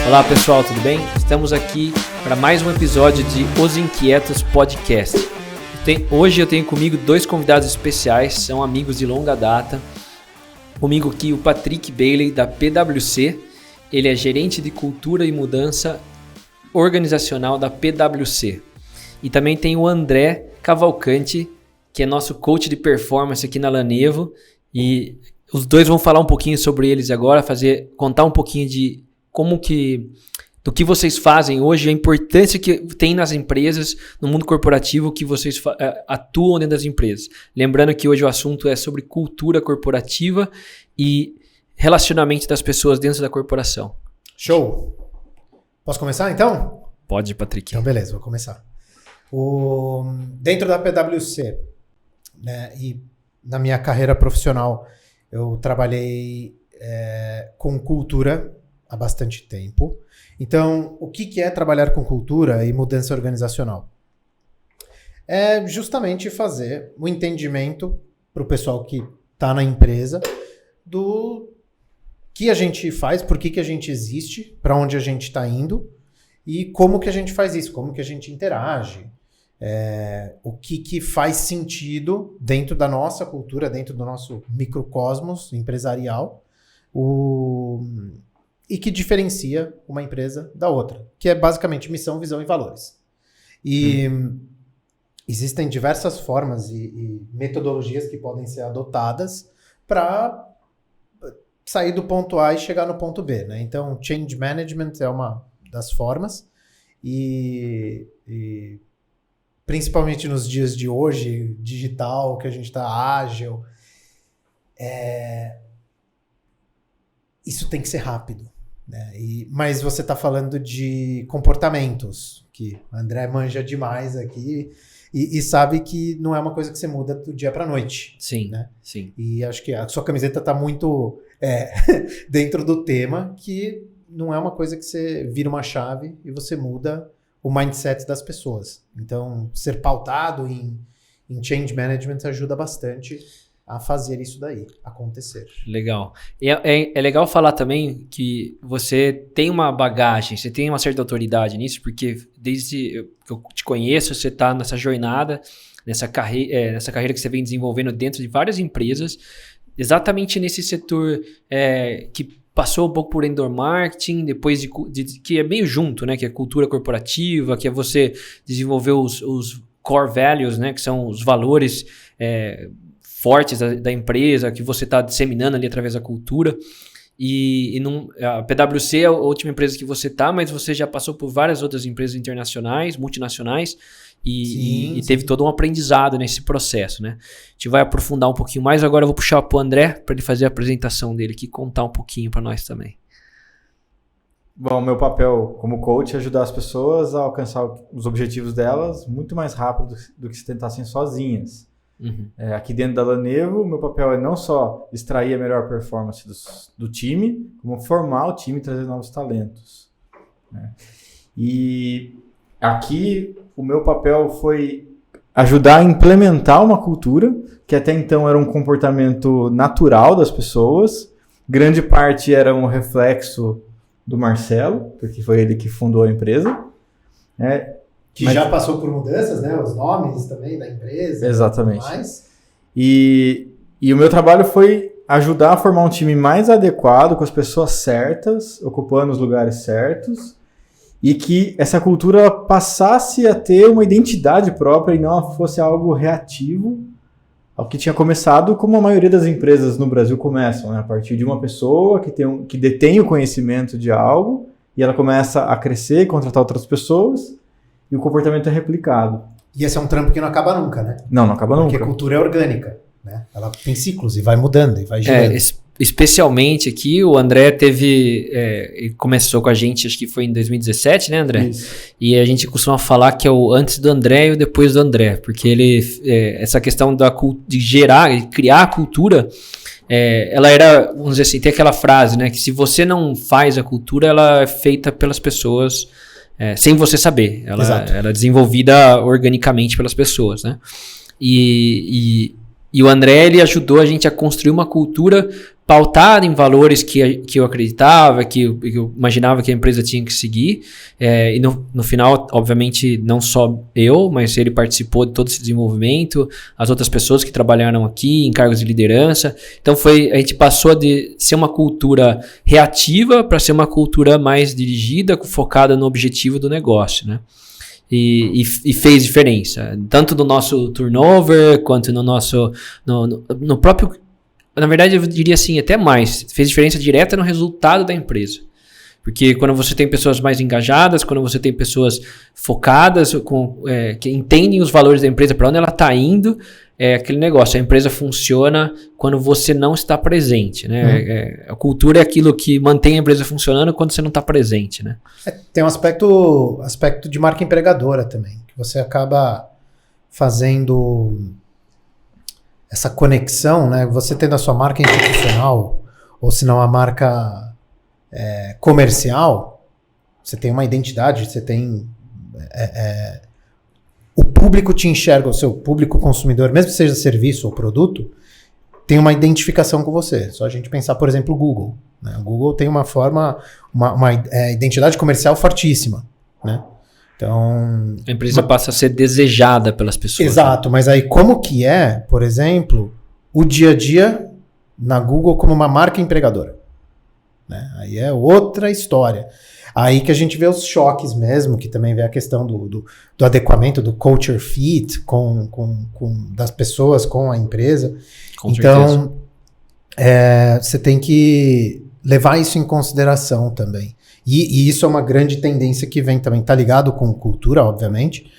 Olá pessoal, tudo bem? Estamos aqui para mais um episódio de Os Inquietos Podcast. Hoje eu tenho comigo dois convidados especiais, são amigos de longa data. Comigo aqui o Patrick Bailey da PwC, ele é gerente de cultura e mudança organizacional da PwC. E também tem o André Cavalcanti, que é nosso coach de performance aqui na Lanevo. E os dois vão falar um pouquinho sobre eles agora, contar um pouquinho de do que vocês fazem hoje, a importância que tem nas empresas, no mundo corporativo, que vocês atuam dentro das empresas. Lembrando que hoje o assunto é sobre cultura corporativa e relacionamento das pessoas dentro da corporação. Show! Posso começar então? Pode, Patrick. Então beleza, vou começar. Dentro da PwC, né, e na minha carreira profissional, eu trabalhei com cultura há bastante tempo. Então, o que é trabalhar com cultura e mudança organizacional? É justamente fazer o entendimento para o pessoal que está na empresa do que a gente faz, por que a gente existe, para onde a gente está indo e como que a gente faz isso, como que a gente interage, o que faz sentido dentro da nossa cultura, dentro do nosso microcosmos empresarial, e que diferencia uma empresa da outra, que é basicamente missão, visão e valores. E existem diversas formas e metodologias que podem ser adotadas para sair do ponto A e chegar no ponto B, né? Então, change management é uma das formas e principalmente nos dias de hoje, digital, que a gente está ágil, isso tem que ser rápido. Né? Mas você está falando de comportamentos, que o André manja demais aqui e sabe que não é uma coisa que você muda do dia para a noite. Sim, né? Sim. E acho que a sua camiseta está muito dentro do tema, que não é uma coisa que você vira uma chave e você muda o mindset das pessoas. Então, ser pautado em change management ajuda bastante a fazer isso daí acontecer. Legal. É legal falar também que você tem uma bagagem, você tem uma certa autoridade nisso, porque desde que eu te conheço, você está nessa jornada, nessa carreira que você vem desenvolvendo dentro de várias empresas, exatamente nesse setor que passou um pouco por indoor marketing, depois que é meio junto, né? Que é cultura corporativa, que é você desenvolver os core values, né? Que são os valores fortes da empresa, que você está disseminando ali através da cultura. A PwC é a última empresa que você está, mas você já passou por várias outras empresas internacionais, multinacionais, e teve todo um aprendizado nesse processo, né? A gente vai aprofundar um pouquinho mais. Agora eu vou puxar para o André para ele fazer a apresentação dele aqui, contar um pouquinho para nós também. Bom, meu papel como coach é ajudar as pessoas a alcançar os objetivos delas muito mais rápido do que se tentassem sozinhas. Uhum. Aqui dentro da Lanevo, meu papel é não só extrair a melhor performance do time, como formar o time e trazer novos talentos. Né? E aqui o meu papel foi ajudar a implementar uma cultura que até então era um comportamento natural das pessoas. Grande parte era um reflexo do Marcelo, porque foi ele que fundou a empresa. Que já passou por mudanças, né? Os nomes também da empresa. Exatamente. E o meu trabalho foi ajudar a formar um time mais adequado, com as pessoas certas, ocupando os lugares certos, e que essa cultura passasse a ter uma identidade própria e não fosse algo reativo ao que tinha começado, como a maioria das empresas no Brasil começam, né? A partir de uma pessoa que detém o conhecimento de algo, e ela começa a crescer, contratar outras pessoas, e o comportamento é replicado. E esse é um trampo que não acaba nunca, né? Não acaba nunca. Porque a cultura é orgânica, né? Ela tem ciclos e vai mudando e vai girando. Especialmente aqui, o André ele começou com a gente, acho que foi em 2017, né, André? Isso. E a gente costuma falar que é o antes do André e o depois do André, porque essa questão de criar a cultura, ela era, vamos dizer assim, tem aquela frase, né, que se você não faz a cultura, ela é feita pelas pessoas sem você saber. Ela é desenvolvida organicamente pelas pessoas, né? E o André, ele ajudou a gente a construir uma cultura pautado em valores que eu acreditava, que eu imaginava que a empresa tinha que seguir. E no final, obviamente, não só eu, mas ele participou de todo esse desenvolvimento, as outras pessoas que trabalharam aqui em cargos de liderança. Então a gente passou de ser uma cultura reativa para ser uma cultura mais dirigida, focada no objetivo do negócio, né? E fez diferença, tanto no nosso turnover, quanto no próprio... Na verdade, eu diria assim, até mais. Fez diferença direta no resultado da empresa. Porque quando você tem pessoas mais engajadas, quando você tem pessoas focadas, que entendem os valores da empresa, para onde ela está indo, é aquele negócio. A empresa funciona quando você não está presente, né? A cultura é aquilo que mantém a empresa funcionando quando você não está presente, né? Tem um aspecto de marca empregadora também, que você acaba fazendo... essa conexão, né? Você tendo a sua marca institucional, ou se não a marca comercial, você tem uma identidade, você tem... o público te enxerga, o seu público consumidor, mesmo que seja serviço ou produto, tem uma identificação com você. Só a gente pensar, por exemplo, o Google, né? O Google tem uma identidade comercial fortíssima, né? Então, a empresa passa a ser desejada pelas pessoas. Exato, né? Mas aí como que por exemplo, o dia a dia na Google como uma marca empregadora? Né? Aí é outra história. Aí que a gente vê os choques mesmo, que também vê a questão do adequamento, do culture fit das pessoas com a empresa. Com certeza. Você tem que levar isso em consideração também. E isso é uma grande tendência que vem também, tá ligado com cultura, obviamente.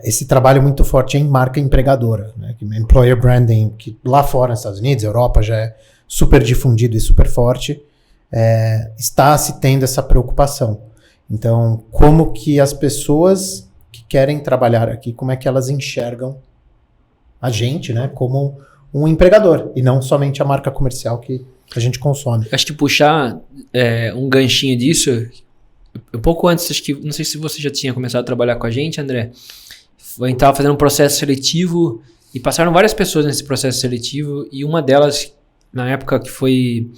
Esse trabalho muito forte em marca empregadora, né? Employer branding, que lá fora nos Estados Unidos, Europa, já é super difundido e super forte, está se tendo essa preocupação. Então, como que as pessoas que querem trabalhar aqui, como é que elas enxergam a gente, né, como um empregador, e não somente a marca comercial que a gente consome. Acho que puxar um ganchinho disso, um pouco antes, acho que, não sei se você já tinha começado a trabalhar com a gente, André, a gente estava fazendo um processo seletivo e passaram várias pessoas nesse processo seletivo, e uma delas, na época que foi...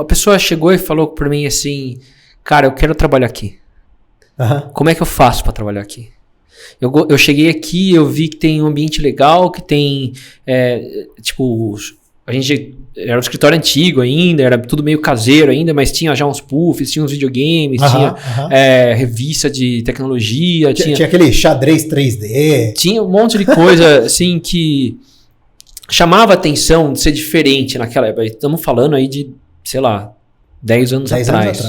a pessoa chegou e falou para mim assim, cara, eu quero trabalhar aqui. Como é que eu faço para trabalhar aqui? Eu cheguei aqui, eu vi que tem um ambiente legal, que tem, a gente era um escritório antigo ainda, era tudo meio caseiro ainda, mas tinha já uns puffs, tinha uns videogames, tinha revista de tecnologia. Tinha aquele xadrez 3D. Tinha um monte de coisa, assim, que chamava a atenção de ser diferente naquela época. Estamos falando aí de, sei lá, 10 anos atrás.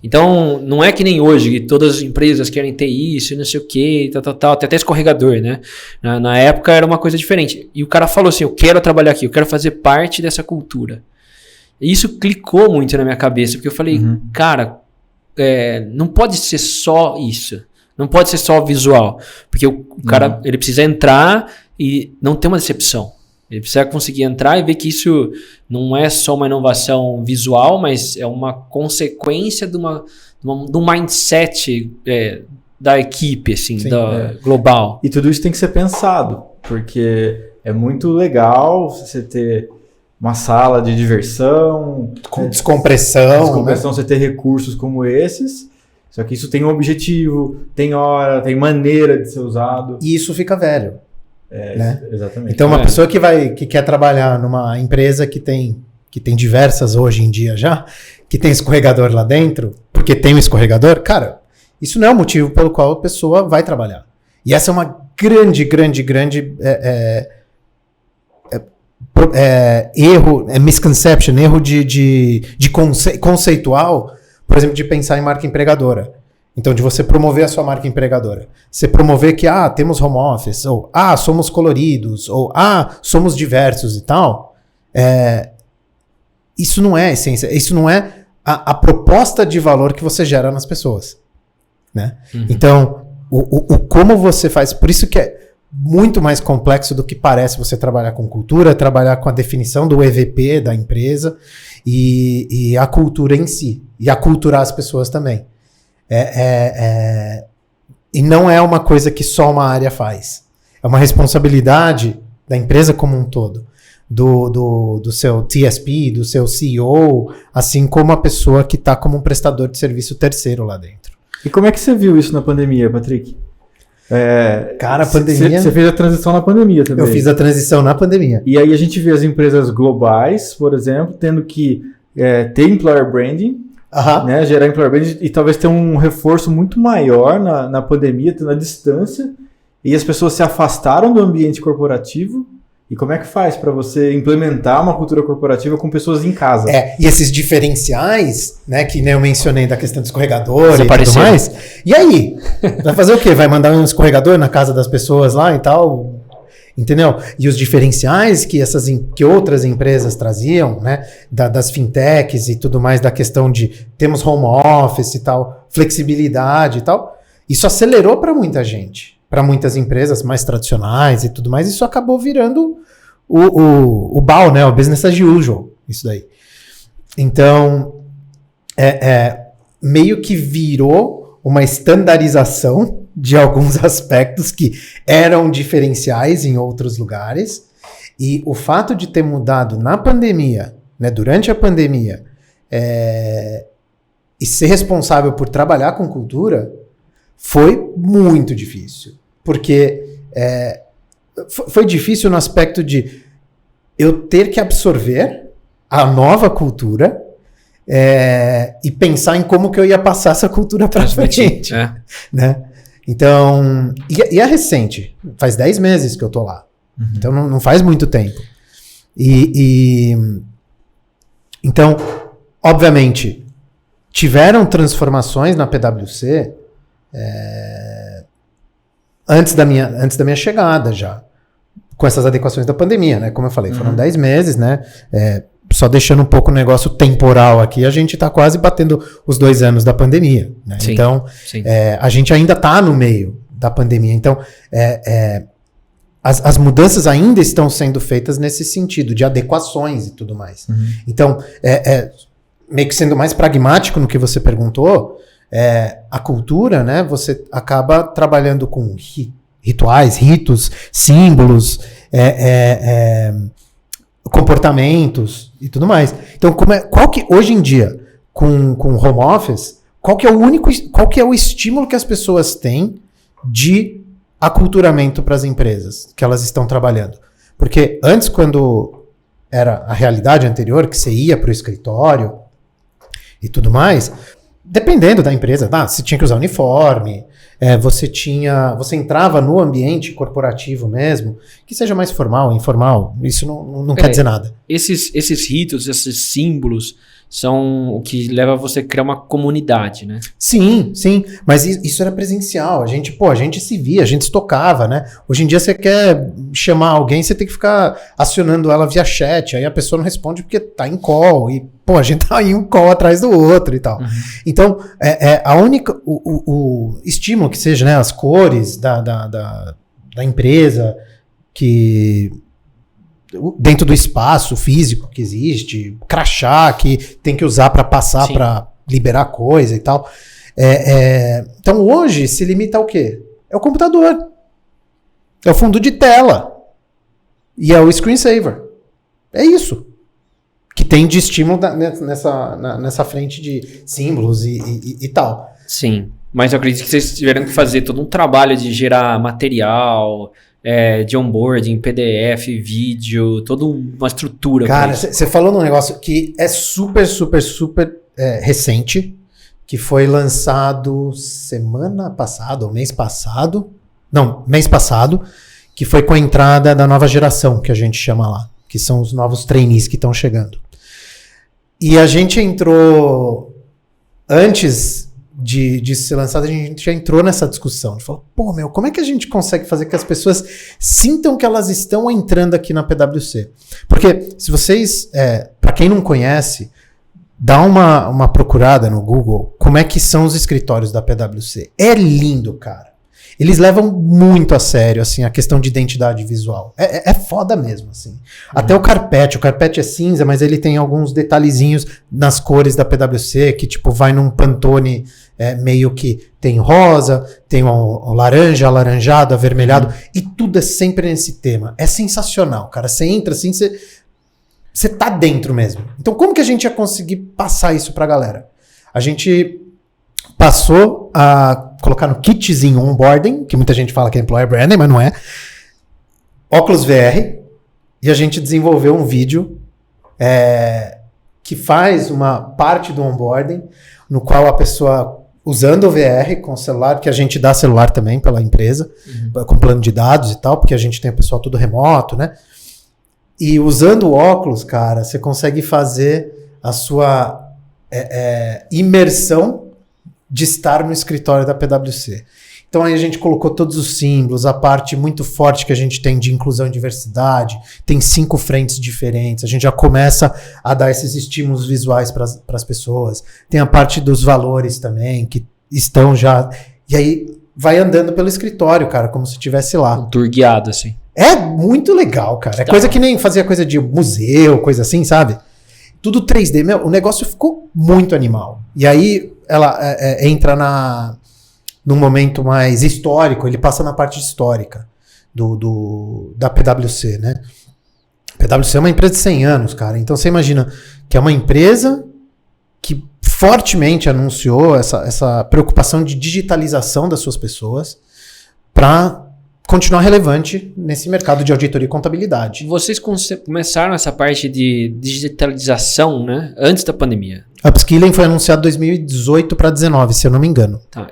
Então, não é que nem hoje, que todas as empresas querem ter isso, não sei o que, tal, tem até escorregador, né? Na época era uma coisa diferente. E o cara falou assim, eu quero trabalhar aqui, eu quero fazer parte dessa cultura. E isso clicou muito na minha cabeça, porque eu falei, cara, não pode ser só isso. Não pode ser só visual. Porque o cara, ele precisa entrar e não ter uma decepção. Ele precisa conseguir entrar e ver que isso não é só uma inovação visual, mas é uma consequência de um mindset da equipe, assim, global. E tudo isso tem que ser pensado, porque é muito legal você ter uma sala de diversão, descompressão, né? Você ter recursos como esses, só que isso tem um objetivo, tem hora, tem maneira de ser usado. E isso fica velho. Né? Exatamente. Então uma pessoa que quer trabalhar numa empresa que tem diversas hoje em dia já, que tem escorregador lá dentro, porque tem um escorregador, cara, isso não é o motivo pelo qual a pessoa vai trabalhar. E essa é uma grande erro, misconception, erro de conceitual, por exemplo, de pensar em marca empregadora. Então, de você promover a sua marca empregadora. Você promover que, temos home office, ou, somos coloridos, ou, somos diversos e tal. Isso não é a essência, isso não é a proposta de valor que você gera nas pessoas. Né? Então, o como você faz, por isso que é muito mais complexo do que parece você trabalhar com cultura, trabalhar com a definição do EVP da empresa e a cultura em si, e aculturar as pessoas também. E não é uma coisa que só uma área faz. É uma responsabilidade da empresa como um todo. do seu TSP, do seu CEO, assim como a pessoa que está como um prestador de serviço terceiro lá dentro. E como é que você viu isso na pandemia, Patrick? Cara, a pandemia... Você fez a transição na pandemia também. Eu fiz a transição na pandemia. E aí a gente vê as empresas globais, por exemplo, tendo que ter employer branding, né, gerar employer branding e talvez ter um reforço muito maior na pandemia, tendo a distância, e as pessoas se afastaram do ambiente corporativo. E como é que faz para você implementar uma cultura corporativa com pessoas em casa? E esses diferenciais, né, que nem eu mencionei da questão do escorregador e tudo mais. E aí? Vai fazer o quê? Vai mandar um escorregador na casa das pessoas lá e tal? Entendeu? E os diferenciais que outras empresas traziam, né, das fintechs e tudo mais, da questão de temos home office e tal, flexibilidade e tal, isso acelerou para muita gente. Para muitas empresas mais tradicionais e tudo mais, isso acabou virando o BAU, né? O business as usual, isso daí. Então, meio que virou uma estandarização de alguns aspectos que eram diferenciais em outros lugares, e o fato de ter mudado na pandemia, né, durante a pandemia, e ser responsável por trabalhar com cultura, foi muito difícil. Porque foi difícil no aspecto de eu ter que absorver a nova cultura e pensar em como que eu ia passar essa cultura para frente. Né? Então, e é recente, faz 10 meses que eu tô lá. Uhum. Então não faz muito tempo. Então, obviamente, tiveram transformações na PwC antes da minha chegada já, com essas adequações da pandemia, né? Como eu falei, foram 10 meses, né? Só deixando um pouco o negócio temporal aqui, a gente tá quase batendo os 2 anos da pandemia, né? Sim, então, sim. A gente ainda tá no meio da pandemia. Então, as mudanças ainda estão sendo feitas nesse sentido, de adequações e tudo mais. Uhum. Então, meio que sendo mais pragmático no que você perguntou, a cultura, né, você acaba trabalhando com rituais, ritos, símbolos, comportamentos e tudo mais. Então, qual que hoje em dia, com home office, qual que é o estímulo que as pessoas têm de aculturamento para as empresas que elas estão trabalhando? Porque antes, quando era a realidade anterior, que você ia para o escritório e tudo mais, dependendo da empresa, você tinha que usar uniforme, você entrava no ambiente corporativo mesmo, que seja mais formal, informal, isso não quer dizer nada. Esses ritos, esses símbolos são o que leva você a criar uma comunidade, né? Sim, mas isso era presencial, a gente se via, a gente se tocava, né? Hoje em dia você quer chamar alguém, você tem que ficar acionando ela via chat, aí a pessoa não responde porque tá em call, e a gente tá em um call atrás do outro e tal. Uhum. Então, a única, o estímulo que seja, né, as cores da empresa, que dentro do espaço físico que existe, crachá que tem que usar para passar, para liberar coisa e tal. Então hoje se limita ao quê? É o computador, é o fundo de tela e é o screensaver. É isso que tem de estímulo nessa frente de símbolos e tal. Sim, mas eu acredito que vocês tiveram que fazer todo um trabalho de gerar material, de onboarding, PDF, vídeo, toda uma estrutura. Cara, você falou num negócio que é super, super, super recente, que foi lançado semana passada, ou mês passado, que foi com a entrada da nova geração, que a gente chama lá, que são os novos trainees que estão chegando. E a gente entrou, antes de ser lançado, a gente já entrou nessa discussão. A gente falou, como é que a gente consegue fazer que as pessoas sintam que elas estão entrando aqui na PwC? Porque se vocês, para quem não conhece, dá uma procurada no Google, como é que são os escritórios da PwC. É lindo, cara. Eles levam muito a sério, assim, a questão de identidade visual. É foda mesmo, assim. Uhum. Até o carpete é cinza, mas ele tem alguns detalhezinhos nas cores da PwC, que tipo, vai num Pantone meio que tem rosa, tem um laranja, alaranjado, avermelhado, e tudo é sempre nesse tema. É sensacional, cara. Você entra assim, você tá dentro mesmo. Então como que a gente ia conseguir passar isso pra galera? A gente passou a colocar no kitzinho onboarding, que muita gente fala que é employer branding, mas não é. Óculos VR, e a gente desenvolveu um vídeo que faz uma parte do onboarding, no qual a pessoa, usando o VR com o celular, que a gente dá celular também pela empresa, com plano de dados e tal, porque a gente tem o pessoal tudo remoto, né? E usando o óculos, cara, você consegue fazer a sua imersão de estar no escritório da PwC. Então aí a gente colocou todos os símbolos, a parte muito forte que a gente tem de inclusão e diversidade, tem 5 frentes diferentes, a gente já começa a dar esses estímulos visuais para as pessoas, tem a parte dos valores também, que estão já... E aí vai andando pelo escritório, cara, como se estivesse lá. Um tour guiado, assim. É muito legal, cara. É coisa que nem fazia coisa de museu, coisa assim, sabe? Tudo 3D. Meu, o negócio ficou muito animal. E aí ela entra num momento mais histórico, ele passa na parte histórica da PwC, né? A PwC é uma empresa de 100 anos, cara. Então você imagina que é uma empresa que fortemente anunciou essa preocupação de digitalização das suas pessoas para continuar relevante nesse mercado de auditoria e contabilidade. Vocês começaram essa parte de digitalização, né, antes da pandemia. Upskilling foi anunciado em 2018 para 2019, se eu não me engano. Tá.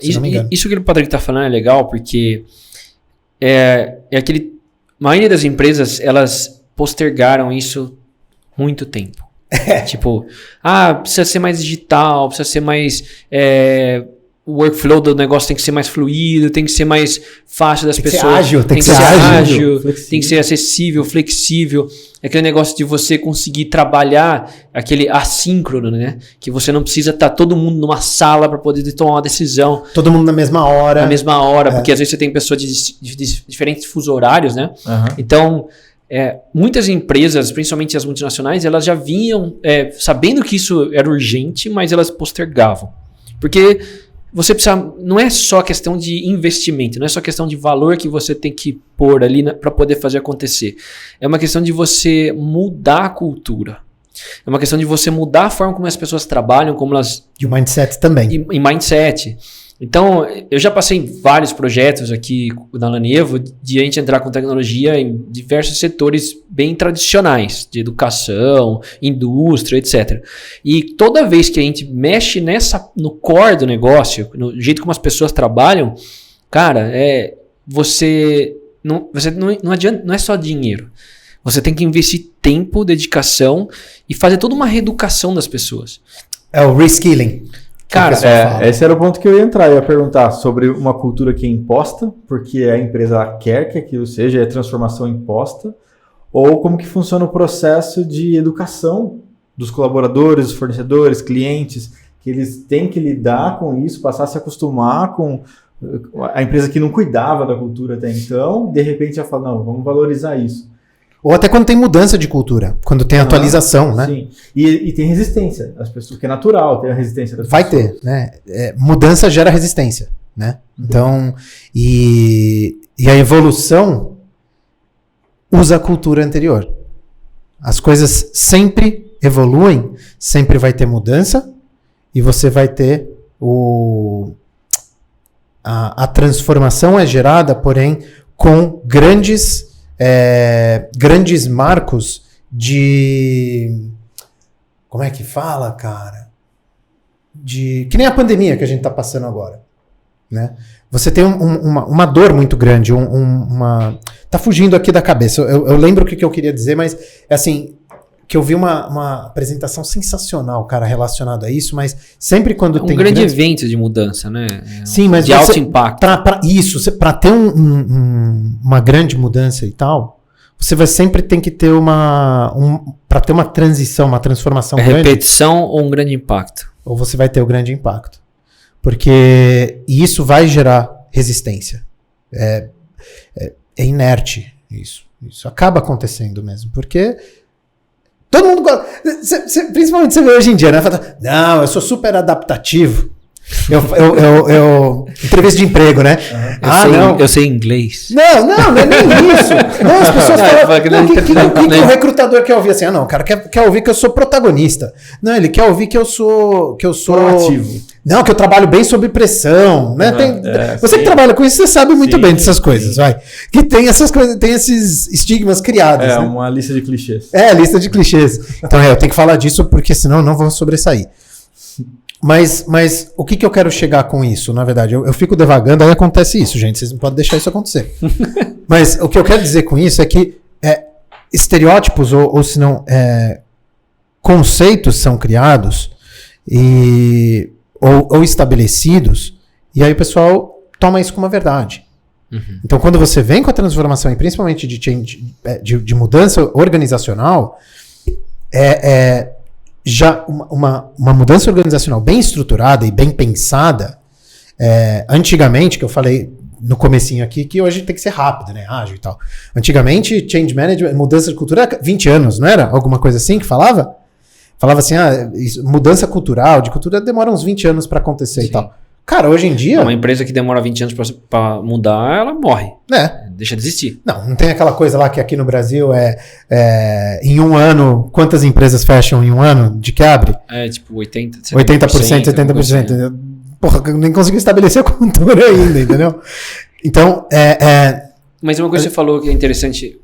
Isso que o Patrick está falando é legal, porque a maioria das empresas, elas postergaram isso muito tempo. Tipo, precisa ser mais digital, precisa ser mais... o workflow do negócio tem que ser mais fluido, tem que ser mais fácil das pessoas. Tem que ser ágil, tem que ser acessível, flexível. É aquele negócio de você conseguir trabalhar aquele assíncrono, né? Que você não precisa estar todo mundo numa sala para poder tomar uma decisão. Todo mundo na mesma hora. Porque às vezes você tem pessoas de diferentes fusos horários, né? Uhum. Então, muitas empresas, principalmente as multinacionais, elas já vinham sabendo que isso era urgente, mas elas postergavam. Porque... você precisa, não é só questão de investimento, não é só questão de valor que você tem que pôr ali para poder fazer acontecer. É uma questão de você mudar a cultura. É uma questão de você mudar a forma como as pessoas trabalham, como elas... E o mindset também. E mindset. Então, eu já passei em vários projetos aqui na Lanevo de a gente entrar com tecnologia em diversos setores bem tradicionais, de educação, indústria, etc. E toda vez que a gente mexe no core do negócio, no jeito como as pessoas trabalham, cara, não adianta, não é só dinheiro. Você tem que investir tempo, dedicação e fazer toda uma reeducação das pessoas. É o reskilling. Cara, esse era o ponto que eu ia entrar. Eu ia perguntar sobre uma cultura que é imposta, porque a empresa quer que aquilo seja, transformação imposta, ou como que funciona o processo de educação dos colaboradores, dos fornecedores, clientes, que eles têm que lidar com isso, passar a se acostumar com a empresa que não cuidava da cultura até então, de repente já fala, não, vamos valorizar isso. Ou até quando tem mudança de cultura, quando tem atualização, né? Sim, e tem resistência, as pessoas, que é natural ter a resistência das pessoas. Vai ter, né? Mudança gera resistência, né? Então, e a evolução usa a cultura anterior. As coisas sempre evoluem, sempre vai ter mudança, e você vai ter a transformação é gerada, porém, com grandes marcos de... Como é que fala, cara? Que nem a pandemia que a gente está passando agora, né? Você tem uma dor muito grande, tá fugindo aqui da cabeça. Eu lembro o que eu queria dizer, mas é assim, que eu vi uma apresentação sensacional, cara, relacionada a isso, mas sempre quando tem... um grande evento de mudança, né? Sim, mas de alto impacto. Para ter uma grande mudança e tal, você vai sempre ter que ter para ter uma transição, uma transformação grande. Repetição ou um grande impacto? Ou você vai ter o grande impacto. Porque isso vai gerar resistência. É inerte isso. Isso acaba acontecendo mesmo, porque... todo mundo gosta. Principalmente você vê hoje em dia, né? Não, eu sou super adaptativo. Entrevista de emprego, né? Eu sei inglês. Não é nem isso. Não, as pessoas falam, o que o recrutador quer ouvir? Assim, não, o cara quer ouvir que eu sou protagonista. Não, ele quer ouvir que eu sou proativo. Não, que eu trabalho bem sob pressão, né? Você que trabalha com isso, você sabe muito bem dessas coisas, vai. Que tem essas coisas, tem esses estigmas criados. É, né? Uma lista de clichês. Lista de clichês. Então, eu tenho que falar disso porque senão eu não vou sobressair. Mas o que eu quero chegar com isso, na verdade? Eu fico devagando, aí acontece isso, gente. Vocês não podem deixar isso acontecer. Mas o que eu quero dizer com isso é que estereótipos ou se não, conceitos são criados ou estabelecidos, e aí o pessoal toma isso como uma verdade. Uhum. Então, quando você vem com a transformação, e principalmente de mudança organizacional, já uma mudança organizacional bem estruturada e bem pensada, antigamente, que eu falei no comecinho aqui, que hoje tem que ser rápido, né? Ágil e tal. Antigamente, change management, mudança de cultura, 20 anos, não era? Alguma coisa assim que falava? Falava assim, mudança cultural, de cultura demora uns 20 anos para acontecer. Sim. E tal. Cara, hoje em dia... Uma empresa que demora 20 anos para mudar, ela morre. Deixa de existir. Não tem aquela coisa lá que aqui no Brasil em um ano, quantas empresas fecham em um ano de que abre? Tipo 80%, 70%. Assim. Porra, nem consegui estabelecer a cultura ainda, entendeu? Então, Mas uma coisa que você falou que é interessante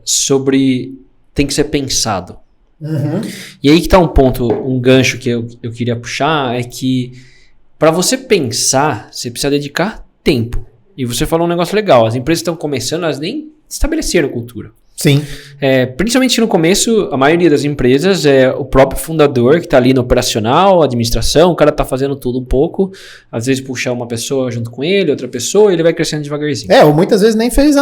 sobre tem que ser pensado. Uhum. E aí que tá um ponto, um gancho que eu queria puxar, é que para você pensar, você precisa dedicar tempo. E você falou um negócio legal, as empresas estão começando, elas nem estabeleceram cultura. Sim. Principalmente no começo, a maioria das empresas é o próprio fundador que está ali no operacional, administração, o cara está fazendo tudo um pouco, às vezes puxar uma pessoa junto com ele, outra pessoa, e ele vai crescendo devagarzinho. Ou muitas vezes nem fez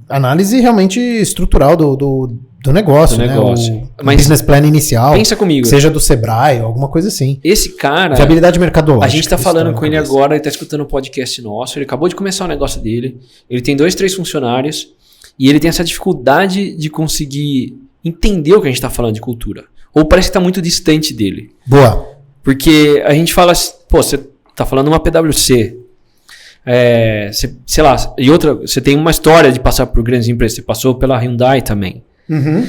análise realmente estrutural do negócio, né? O business plan inicial. Pensa comigo. Seja do Sebrae, alguma coisa assim. Esse cara... Viabilidade mercadológica. A gente tá falando com ele agora, ele tá escutando um podcast nosso, ele acabou de começar o negócio dele, ele tem 2, 3 funcionários, e ele tem essa dificuldade de conseguir entender o que a gente tá falando de cultura. Ou parece que tá muito distante dele. Boa. Porque a gente fala, você tá falando uma PwC, sei lá, e outra, você tem uma história de passar por grandes empresas, você passou pela Hyundai também. Uhum.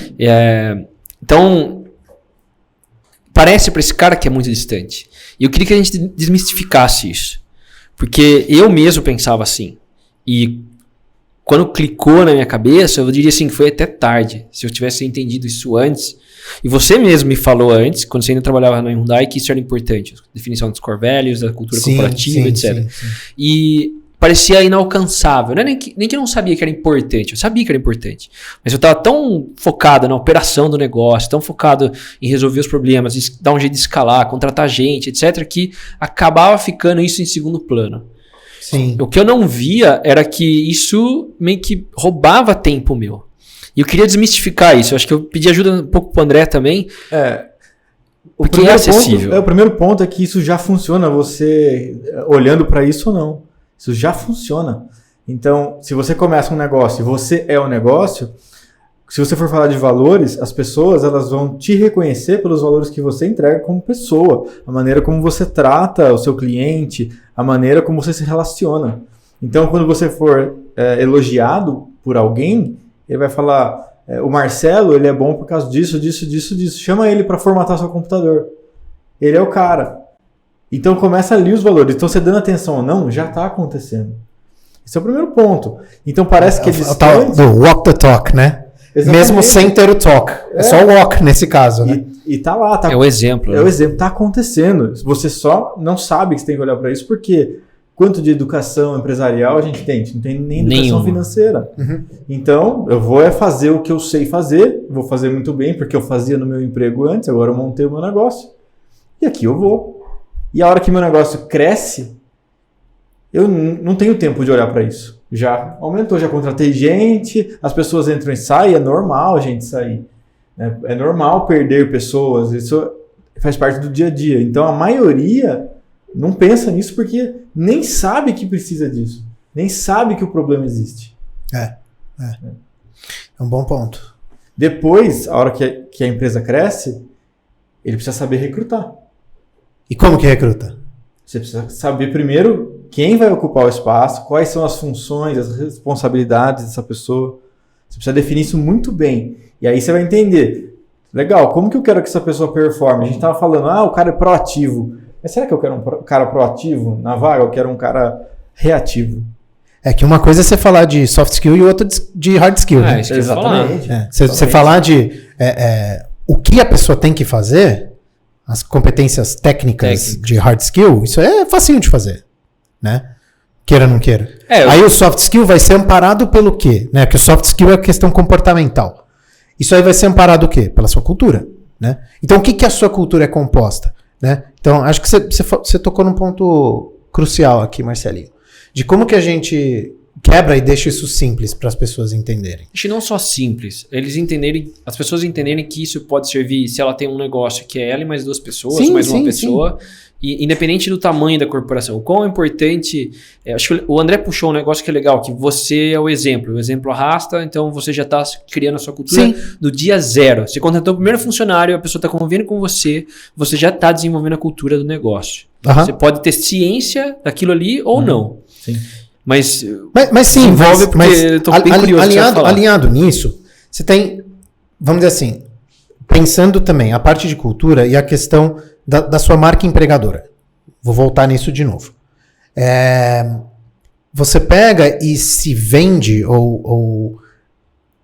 Então parece para esse cara que é muito distante. E eu queria que a gente desmistificasse isso, porque eu mesmo pensava assim, e quando clicou na minha cabeça, eu diria assim que foi até tarde. Se eu tivesse entendido isso antes, e você mesmo me falou antes, quando você ainda trabalhava na Hyundai, que isso era importante, a definição dos core values, da cultura corporativa, etc. Sim. E parecia inalcançável. Não é nem que eu não sabia que era importante. Eu sabia que era importante. Mas eu estava tão focado na operação do negócio, tão focado em resolver os problemas, dar um jeito de escalar, contratar gente, etc., que acabava ficando isso em segundo plano. Sim. O que eu não via era que isso meio que roubava tempo meu. E eu queria desmistificar isso. Eu acho que eu pedi ajuda um pouco pro André também. Porque é acessível. O primeiro ponto é que isso já funciona, você olhando para isso ou não. Isso já funciona. Então, se você começa um negócio e você é o negócio, se você for falar de valores, as pessoas elas vão te reconhecer pelos valores que você entrega como pessoa, a maneira como você trata o seu cliente, a maneira como você se relaciona. Então, quando você for elogiado por alguém, ele vai falar, o Marcelo ele é bom por causa disso. Chama ele para formatar seu computador. Ele é o cara. Então começa ali os valores. Então você dando atenção ou não, já está acontecendo. Esse é o primeiro ponto. Então parece que eles... Do walk the talk, né? Exatamente. Mesmo sem ter o talk. É só o walk nesse caso, né? E tá lá. É o exemplo. É o exemplo. Tá acontecendo. Você só não sabe que você tem que olhar para isso, porque quanto de educação empresarial a gente tem? A gente não tem nem educação financeira. Uhum. Então eu vou fazer o que eu sei fazer. Vou fazer muito bem, porque eu fazia no meu emprego antes. Agora eu montei o meu negócio. E aqui eu vou. E a hora que meu negócio cresce, eu não tenho tempo de olhar para isso. Já aumentou, já contratei gente, as pessoas entram e saem, é normal a gente sair. Né? É normal perder pessoas, isso faz parte do dia a dia. Então a maioria não pensa nisso porque nem sabe que precisa disso, nem sabe que o problema existe. É um bom ponto. Depois, a hora que a empresa cresce, ele precisa saber recrutar. E como que recruta? Você precisa saber primeiro quem vai ocupar o espaço, quais são as funções, as responsabilidades dessa pessoa. Você precisa definir isso muito bem. E aí você vai entender, legal, como que eu quero que essa pessoa performe? A gente estava falando, o cara é proativo. Mas será que eu quero um cara proativo na vaga? Eu quero um cara reativo. É que uma coisa é você falar de soft skill e outra de hard skill. Né? Isso que exatamente. Você falar de o que a pessoa tem que fazer, as competências técnicas de hard skill, isso é facinho de fazer. Né? Queira ou não queira. Aí o soft skill vai ser amparado pelo quê? Né? Porque o soft skill é questão comportamental. Isso aí vai ser amparado o quê? Pela sua cultura. Né? Então o que a sua cultura é composta? Né? Então acho que você tocou num ponto crucial aqui, Marcelinho. De como que a gente quebra e deixa isso simples para as pessoas entenderem. Acho que não só simples, as pessoas entenderem que isso pode servir se ela tem um negócio que é ela e mais duas pessoas, mais uma pessoa, e independente do tamanho da corporação. O quão é importante, acho que o André puxou um negócio que é legal, que você é o exemplo arrasta, então você já está criando a sua cultura do dia zero. Você contratou o primeiro funcionário, a pessoa está convivendo com você já está desenvolvendo a cultura do negócio. Você pode ter ciência daquilo ali ou não. Sim. Mas sim, envolve porque eu tô bem curioso alinhado nisso, você tem, vamos dizer assim, pensando também a parte de cultura e a questão da sua marca empregadora. Vou voltar nisso de novo. Você pega e se vende, ou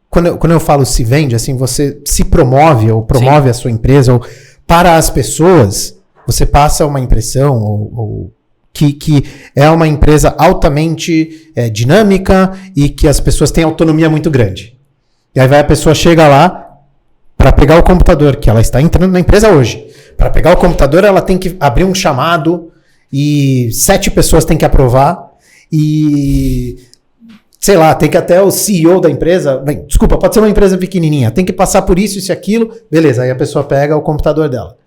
quando eu falo se vende, assim, você se promove ou promove a sua empresa, ou para as pessoas, você passa uma impressão, ou que é uma empresa altamente dinâmica e que as pessoas têm autonomia muito grande. E aí a pessoa chega lá para pegar o computador, que ela está entrando na empresa hoje. Para pegar o computador, ela tem que abrir um chamado e 7 pessoas têm que aprovar e, sei lá, tem que até o CEO da empresa, desculpa, pode ser uma empresa pequenininha, tem que passar por isso e aquilo, beleza, aí a pessoa pega o computador dela.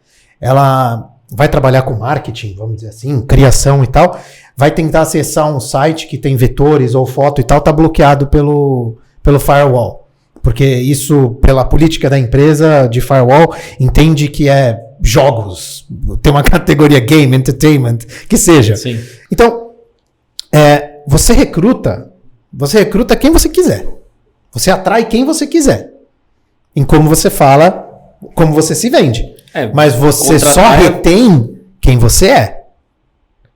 Ela vai trabalhar com marketing, vamos dizer assim, criação e tal, vai tentar acessar um site que tem vetores ou foto e tal, tá bloqueado pelo firewall. Porque isso, pela política da empresa de firewall, entende que é jogos, tem uma categoria game, entertainment, que seja. Sim. Então, você recruta quem você quiser. Você atrai quem você quiser. Em como você fala, como você se vende. Mas você só retém quem você é.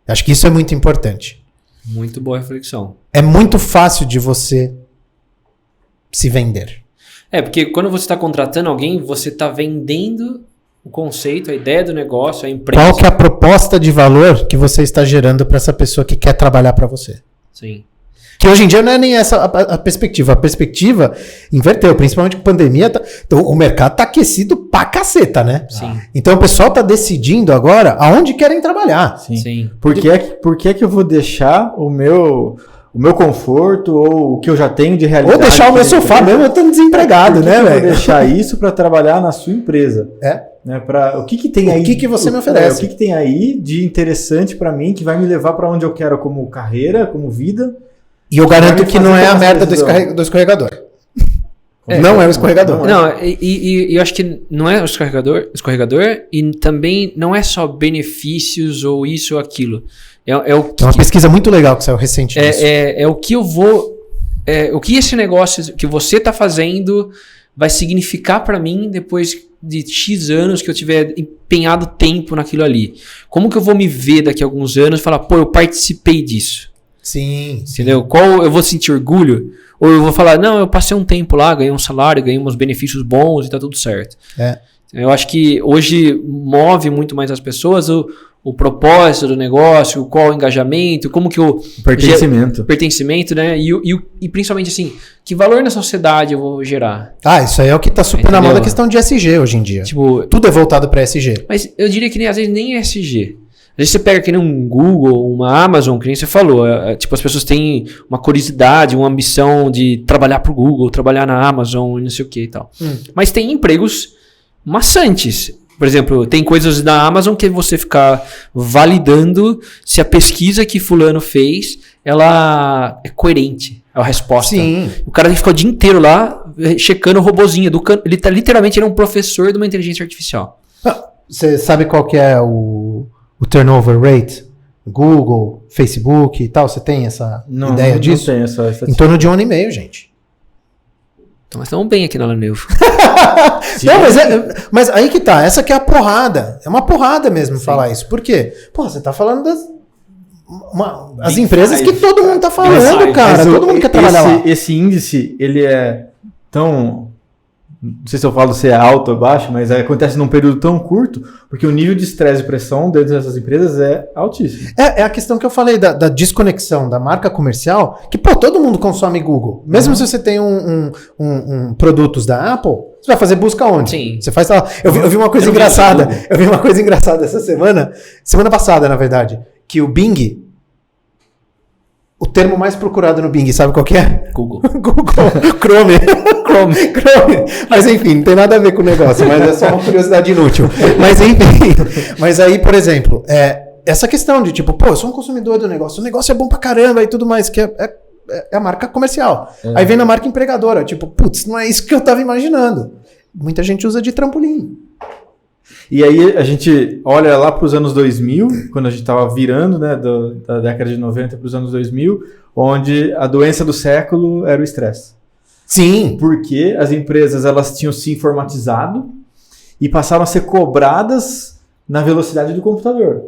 Acho que isso é muito importante. Muito boa reflexão. É muito fácil de você se vender. Porque quando você está contratando alguém, você está vendendo o conceito, a ideia do negócio, a empresa. Qual que é a proposta de valor que você está gerando para essa pessoa que quer trabalhar para você? Sim. Que hoje em dia não é nem essa a perspectiva. A perspectiva inverteu, principalmente com a pandemia. Então, o mercado está aquecido pra caceta, né? Sim. Então o pessoal está decidindo agora aonde querem trabalhar. Sim. Por que eu vou deixar o meu conforto ou o que eu já tenho de realidade? Ou deixar o meu sofá mesmo, eu estando desempregado, né, velho? Eu vou deixar isso para trabalhar na sua empresa. Né, o que tem aí? O que você me oferece? O que tem aí de interessante para mim que vai me levar para onde eu quero como carreira, como vida? E eu garanto que não é a merda do escorregador. Não é o escorregador. Não, e eu acho que não é o escorregador e também não é só benefícios ou isso ou aquilo. É uma pesquisa muito legal que saiu recentemente. É o que eu vou... o que esse negócio que você está fazendo vai significar para mim depois de X anos que eu tiver empenhado tempo naquilo ali. Como que eu vou me ver daqui a alguns anos e falar, pô, eu participei disso? Sim. Entendeu? Qual eu vou sentir orgulho? Ou eu vou falar, não, eu passei um tempo lá, ganhei um salário, ganhei uns benefícios bons e tá tudo certo. Eu acho que hoje move muito mais as pessoas o propósito do negócio, qual o engajamento, como que o... Pertencimento, né? E principalmente assim, que valor na sociedade eu vou gerar? Isso aí é o que tá super na moda, a questão de SG hoje em dia. Tipo, tudo é voltado para SG. Mas eu diria que às vezes nem é SG. Às vezes você pega que nem um Google, uma Amazon, que nem você falou. Tipo, as pessoas têm uma curiosidade, uma ambição de trabalhar pro Google, trabalhar na Amazon e não sei o que e tal. Mas tem empregos maçantes. Por exemplo, tem coisas da Amazon que você ficar validando se a pesquisa que fulano fez, ela é coerente, a resposta. Sim. O cara ficou o dia inteiro lá, checando o robozinho. Literalmente, ele é um professor de uma inteligência artificial. Você sabe qual que é o o turnover rate? Google, Facebook e tal, você tem essa ideia disso? Não tenho essa estatística. Em torno de 1,5 ano, gente. Então nós estamos bem aqui na Lanevo. Não, mas aí que tá, essa que é a porrada. É uma porrada mesmo falar isso. Por quê? Pô, você tá falando as empresas que todo mundo tá falando, cara. Todo mundo quer trabalhar lá. Esse índice, ele é tão... Não sei se eu falo se é alto ou baixo, mas acontece num período tão curto, porque o nível de estresse e pressão dentro dessas empresas é altíssimo. É a questão que eu falei da desconexão da marca comercial, que, pô, todo mundo consome Google. Mesmo se você tem produtos da Apple, você vai fazer busca onde? Sim. Você faz lá. Eu vi uma coisa engraçada. Eu vi uma coisa engraçada essa semana passada, na verdade, que o Bing, o termo mais procurado no Bing, sabe qual que é? Google. Chrome. Mas enfim, não tem nada a ver com o negócio, mas é só uma curiosidade inútil. Mas enfim, mas aí, por exemplo, essa questão de tipo, pô, eu sou um consumidor do negócio, o negócio é bom pra caramba e tudo mais, que é a marca comercial. Aí vem na marca empregadora, tipo, putz, não é isso que eu tava imaginando. Muita gente usa de trampolim. E aí a gente olha lá para os anos 2000, quando a gente estava virando, né, da década de 90 para os anos 2000, onde a doença do século era o estresse. Sim. Porque as empresas elas tinham se informatizado e passaram a ser cobradas na velocidade do computador.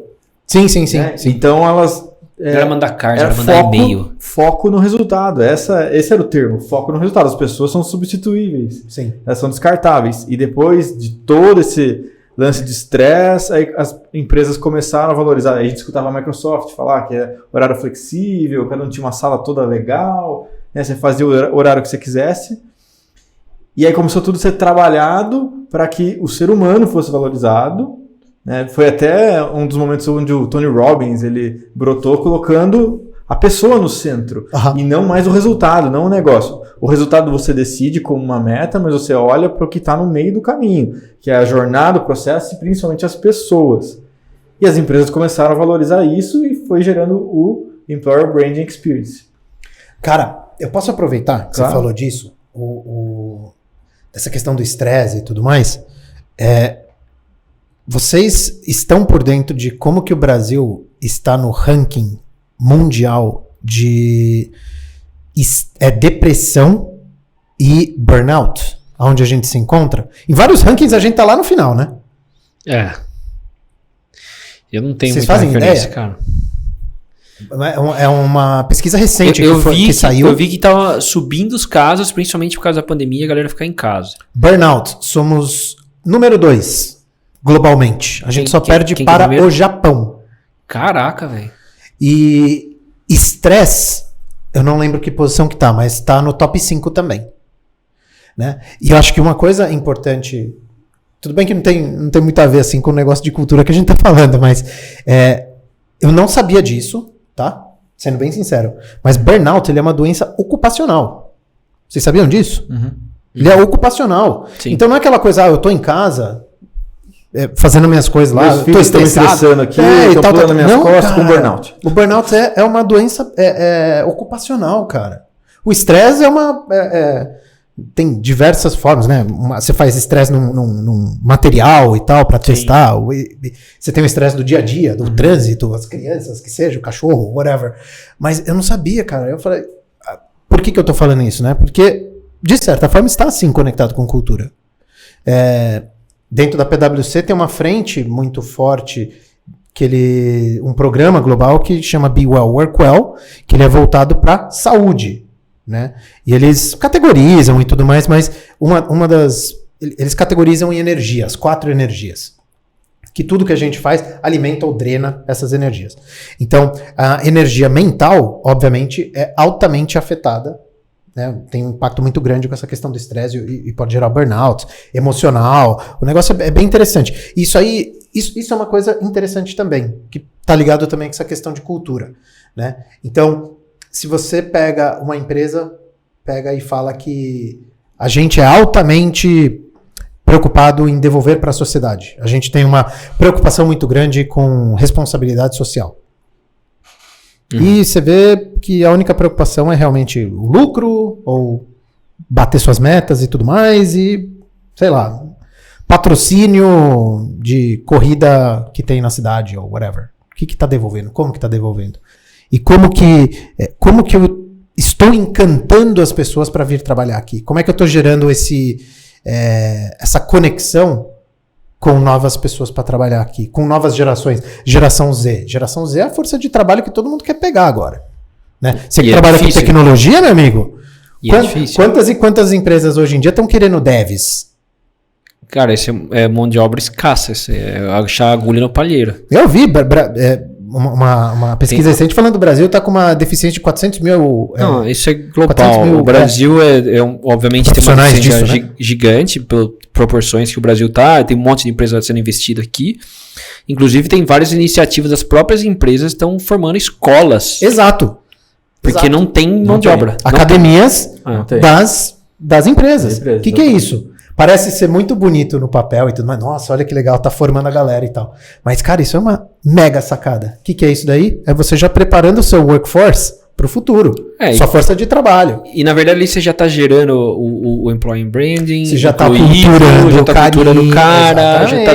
Sim. Né? Então elas... Era mandar carta, era mandar e-mail. Foco no resultado. Esse era o termo, foco no resultado. As pessoas são substituíveis. Sim. Elas são descartáveis. E depois de todo esse lance de estresse, aí as empresas começaram a valorizar. Aí a gente escutava a Microsoft falar que é horário flexível, cada um tinha uma sala toda legal, né? Você fazia o horário que você quisesse. E aí começou tudo a ser trabalhado para que o ser humano fosse valorizado. Né? Foi até um dos momentos onde o Tony Robbins ele brotou colocando a pessoa no centro. E não mais o resultado, não o negócio. O resultado você decide como uma meta, mas você olha para o que está no meio do caminho, que é a jornada, o processo e principalmente as pessoas. E as empresas começaram a valorizar isso e foi gerando o Employer Branding Experience. Cara, eu posso aproveitar que você falou disso, essa questão do estresse e tudo mais. Vocês estão por dentro de como que o Brasil está no ranking mundial de depressão e burnout, onde a gente se encontra? Em vários rankings a gente tá lá no final, né? Eu não tenho Vocês muita fazem referência, ideia? cara. É uma pesquisa recente que saiu. Eu vi que tava subindo os casos, principalmente por causa da pandemia, a galera ficar em casa. Burnout, somos número 2 globalmente. A gente só perde para o Japão. Caraca, velho. E estresse, eu não lembro que posição que tá, mas tá no top 5 também. Né? E eu acho que uma coisa importante, tudo bem que não tem muito a ver assim, com o negócio de cultura que a gente tá falando, mas eu não sabia disso, tá? Sendo bem sincero. Mas burnout, ele é uma doença ocupacional. Vocês sabiam disso? Ele é ocupacional. Sim. Então não é aquela coisa, eu tô em casa... fazendo minhas coisas lá, meus filhos estão me estressando aqui, estão pulando minhas costas com burnout. O burnout é uma doença ocupacional, cara. O estresse tem diversas formas, né? Você faz estresse num material e tal, para testar. Você tem o estresse do dia a dia, do trânsito, as crianças, que seja, o cachorro, whatever. Mas eu não sabia, cara. Eu falei, por que eu tô falando isso, né? Porque, de certa forma, está assim conectado com cultura. Dentro da PwC tem uma frente muito forte, um programa global que chama Be Well, Work Well, que ele é voltado para saúde, né? E eles categorizam e tudo mais, mas eles categorizam em energias, 4 energias. Que tudo que a gente faz alimenta ou drena essas energias. Então, a energia mental, obviamente, é altamente afetada. Né? Tem um impacto muito grande com essa questão do estresse e pode gerar burnout, emocional. O negócio é bem interessante. Isso é uma coisa interessante também, que está ligado também com essa questão de cultura. Né? Então, se você pega uma empresa, pega e fala que a gente é altamente preocupado em devolver para a sociedade. A gente tem uma preocupação muito grande com responsabilidade social. E você vê que a única preocupação é realmente o lucro, ou bater suas metas e tudo mais, e sei lá, patrocínio de corrida que tem na cidade ou whatever. O que está devolvendo? Como que está devolvendo? E como que eu estou encantando as pessoas para vir trabalhar aqui? Como é que eu estou gerando essa conexão com novas pessoas para trabalhar aqui? Com novas gerações. Geração Z. Geração Z é a força de trabalho que todo mundo quer pegar agora. Né? Você que trabalha com tecnologia, meu amigo? Quantas e quantas empresas hoje em dia estão querendo devs? Cara, esse é mão de obra escassa. Esse é achar agulha no palheiro. Eu vi uma pesquisa recente falando do Brasil está com uma deficiência de 400 mil... Não, isso é global. O Brasil, obviamente, tem uma deficiência disso, né? Gigante, pelas proporções que o Brasil está. Tem um monte de empresa sendo investida aqui. Inclusive, tem várias iniciativas das próprias empresas que estão formando escolas. Exato. Porque não tem mão de obra. Academias das empresas. O que é isso? Parece ser muito bonito no papel e tudo, mas nossa, olha que legal, tá formando a galera e tal. Mas, cara, isso é uma mega sacada. O que é isso daí? É você já preparando o seu workforce pro futuro. Sua força de trabalho. E, na verdade, ali você já tá gerando o employee branding. Você já tá culturando o cara, já tá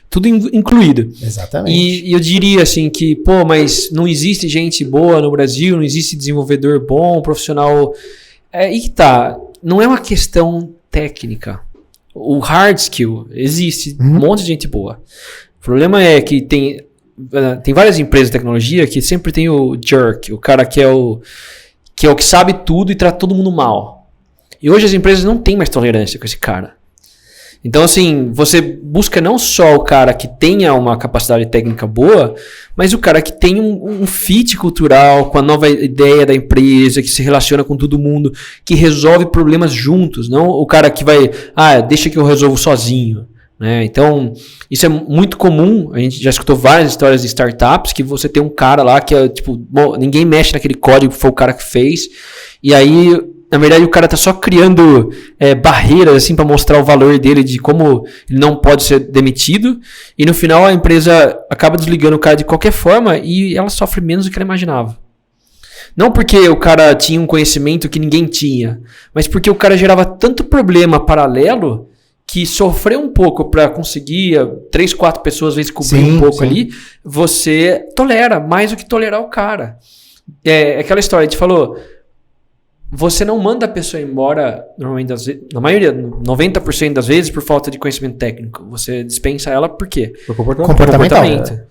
tudo incluído. Exatamente. E eu diria assim que, mas não existe gente boa no Brasil, não existe desenvolvedor bom, profissional. E que tá, não é uma questão técnica. O hard skill existe, um monte de gente boa. O problema é que tem várias empresas de tecnologia que sempre tem o jerk, o cara que é o que sabe tudo e trata todo mundo mal. E hoje as empresas não têm mais tolerância com esse cara. Então, assim, você busca não só o cara que tenha uma capacidade técnica boa, mas o cara que tem um fit cultural com a nova ideia da empresa, que se relaciona com todo mundo, que resolve problemas juntos, não o cara que vai, deixa que eu resolvo sozinho. Né? Então, isso é muito comum. A gente já escutou várias histórias de startups que você tem um cara lá que é tipo, ninguém mexe naquele código, foi o cara que fez, e aí, na verdade, o cara tá só criando barreiras assim para mostrar o valor dele, de como ele não pode ser demitido, e no final a empresa acaba desligando o cara de qualquer forma e ela sofre menos do que ela imaginava. Não porque o cara tinha um conhecimento que ninguém tinha, mas porque o cara gerava tanto problema paralelo que sofrer um pouco para conseguir 3, 4 pessoas às vezes cobrir um pouco ali, você tolera mais do que tolerar o cara. É aquela história, a gente falou, você não manda a pessoa embora, normalmente, na maioria, 90% das vezes, por falta de conhecimento técnico. Você dispensa ela por quê? Por comportamento.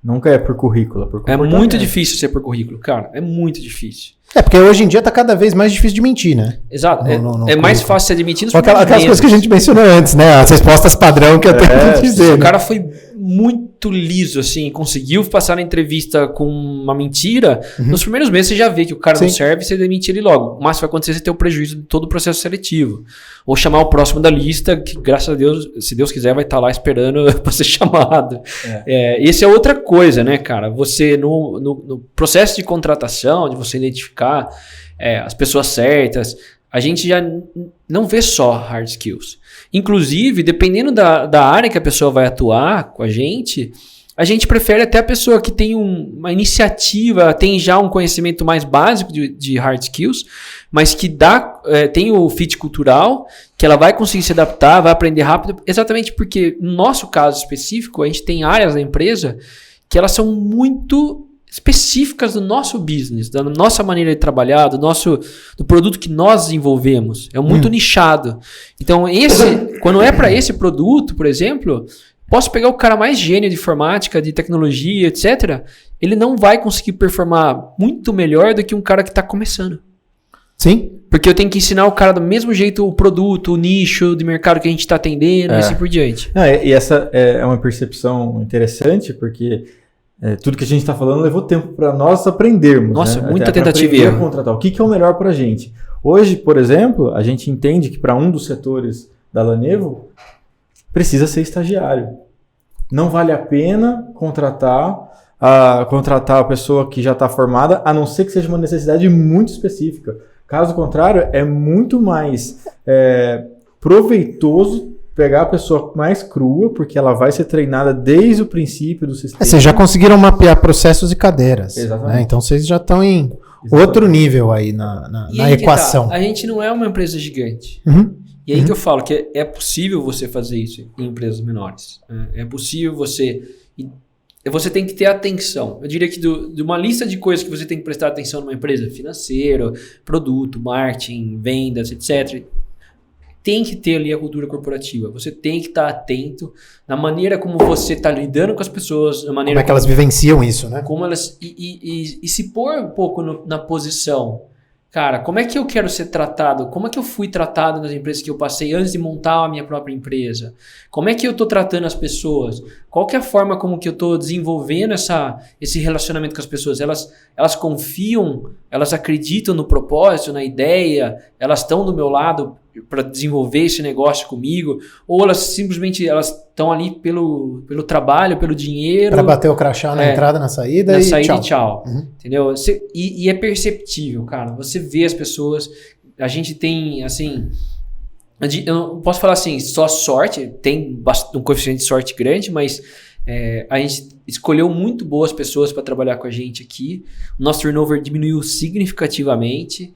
Nunca é por currículo, por comportamento. É muito difícil ser por currículo, cara. É muito difícil. Porque hoje em dia tá cada vez mais difícil de mentir, né? Exato. É mais fácil ser demitido. Aquelas coisas que a gente mencionou antes, né? As respostas padrão que eu tenho que dizer. O cara foi muito liso, assim, conseguiu passar na entrevista com uma mentira. Nos primeiros meses você já vê que o cara não serve e você demite ele logo. Mas vai acontecer você ter o prejuízo de todo o processo seletivo. Ou chamar o próximo da lista, que graças a Deus, se Deus quiser, vai estar lá esperando para ser chamado. Esse é outra coisa, né, cara? Você, no processo de contratação, de você identificar as pessoas certas, a gente já não vê só hard skills. Inclusive, dependendo da área que a pessoa vai atuar com a gente prefere até a pessoa que tem uma iniciativa, tem já um conhecimento mais básico de hard skills, mas que tem o fit cultural, que ela vai conseguir se adaptar, vai aprender rápido, exatamente porque, no nosso caso específico, a gente tem áreas da empresa que elas são muito específicas do nosso business, da nossa maneira de trabalhar, do produto que nós desenvolvemos. É muito nichado. Então, quando é para esse produto, por exemplo, posso pegar o cara mais gênio de informática, de tecnologia, etc. Ele não vai conseguir performar muito melhor do que um cara que está começando. Sim. Porque eu tenho que ensinar o cara do mesmo jeito o produto, o nicho de mercado que a gente está atendendo e assim por diante. E essa é uma percepção interessante, porque tudo que a gente está falando levou tempo para nós aprendermos. Nossa, muita tentativa e erro. Contratar. O que é o melhor para a gente? Hoje, por exemplo, a gente entende que para um dos setores da Lanevo, precisa ser estagiário. Não vale a pena contratar a pessoa que já está formada, a não ser que seja uma necessidade muito específica. Caso contrário, é muito mais proveitoso pegar a pessoa mais crua, porque ela vai ser treinada desde o princípio do sistema. Vocês já conseguiram mapear processos e cadeiras. Exatamente. Né? Então vocês já estão em outro nível aí na equação. A gente não é uma empresa gigante. Uhum. E aí que eu falo que é possível você fazer isso em empresas menores. É possível você tem que ter atenção. Eu diria que de uma lista de coisas que você tem que prestar atenção numa empresa, financeiro, produto, marketing, vendas, etc., tem que ter ali a cultura corporativa. Você tem que estar atento na maneira como você está lidando com as pessoas, na maneira como é que elas vivenciam isso, né? Como elas e se pôr um pouco na posição. Cara, como é que eu quero ser tratado? Como é que eu fui tratado nas empresas que eu passei antes de montar a minha própria empresa? Como é que eu estou tratando as pessoas? Qual que é a forma como que eu estou desenvolvendo esse relacionamento com as pessoas? Elas confiam, elas acreditam no propósito, na ideia, elas estão do meu lado para desenvolver esse negócio comigo? Ou elas simplesmente estão ali pelo trabalho, pelo dinheiro? Para bater o crachá na entrada, na saída e tchau. Uhum. Entendeu? E é perceptível, cara. Você vê as pessoas. A gente tem, assim... Eu não posso falar assim, só sorte. Tem um coeficiente de sorte grande, mas a gente escolheu muito boas pessoas para trabalhar com a gente aqui. O nosso turnover diminuiu significativamente.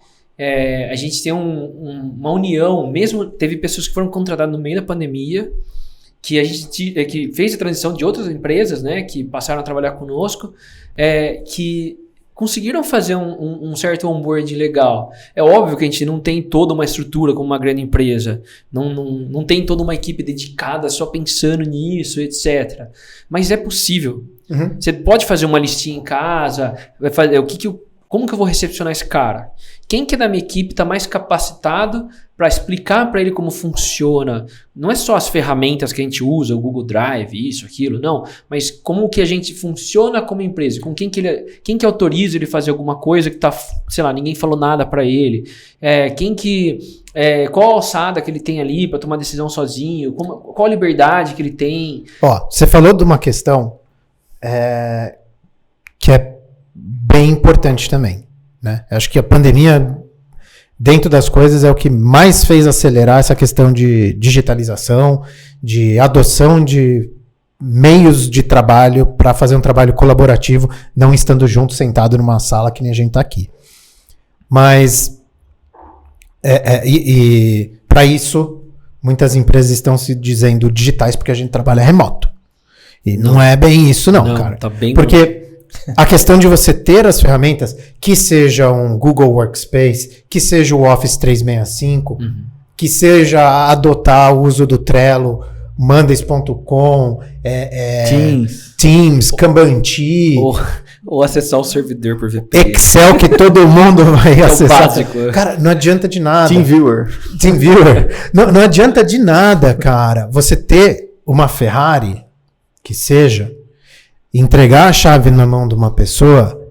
A gente tem uma união, mesmo teve pessoas que foram contratadas no meio da pandemia, que a gente que fez a transição de outras empresas, né, que passaram a trabalhar conosco, que conseguiram fazer um certo onboard legal. É óbvio que a gente não tem toda uma estrutura como uma grande empresa, não tem toda uma equipe dedicada só pensando nisso, etc. Mas é possível. Uhum. Você pode fazer uma listinha em casa, vai fazer como que eu vou recepcionar esse cara? Quem que é da minha equipe está mais capacitado para explicar para ele como funciona? Não é só as ferramentas que a gente usa, o Google Drive, isso, aquilo, não. Mas como que a gente funciona como empresa? Com quem que autoriza ele fazer alguma coisa que tá, sei lá, ninguém falou nada para ele? Qual a alçada que ele tem ali para tomar decisão sozinho? Qual a liberdade que ele tem? Você falou de uma questão que é bem importante também, né? Acho que a pandemia, dentro das coisas, é o que mais fez acelerar essa questão de digitalização, de adoção de meios de trabalho para fazer um trabalho colaborativo, não estando junto, sentado numa sala que nem a gente está aqui. Mas, para isso, muitas empresas estão se dizendo digitais porque a gente trabalha remoto. E não é bem isso não, cara. Tá bem porque a questão de você ter as ferramentas, que seja um Google Workspace, que seja o Office 365, que seja adotar o uso do Trello, Mondays.com, Teams, Kanban-Chi, ou acessar o servidor por VPN. Excel, que todo mundo vai acessar. Básico. Cara, não adianta de nada. TeamViewer. Não adianta de nada, cara. Você ter uma Ferrari, que seja, entregar a chave na mão de uma pessoa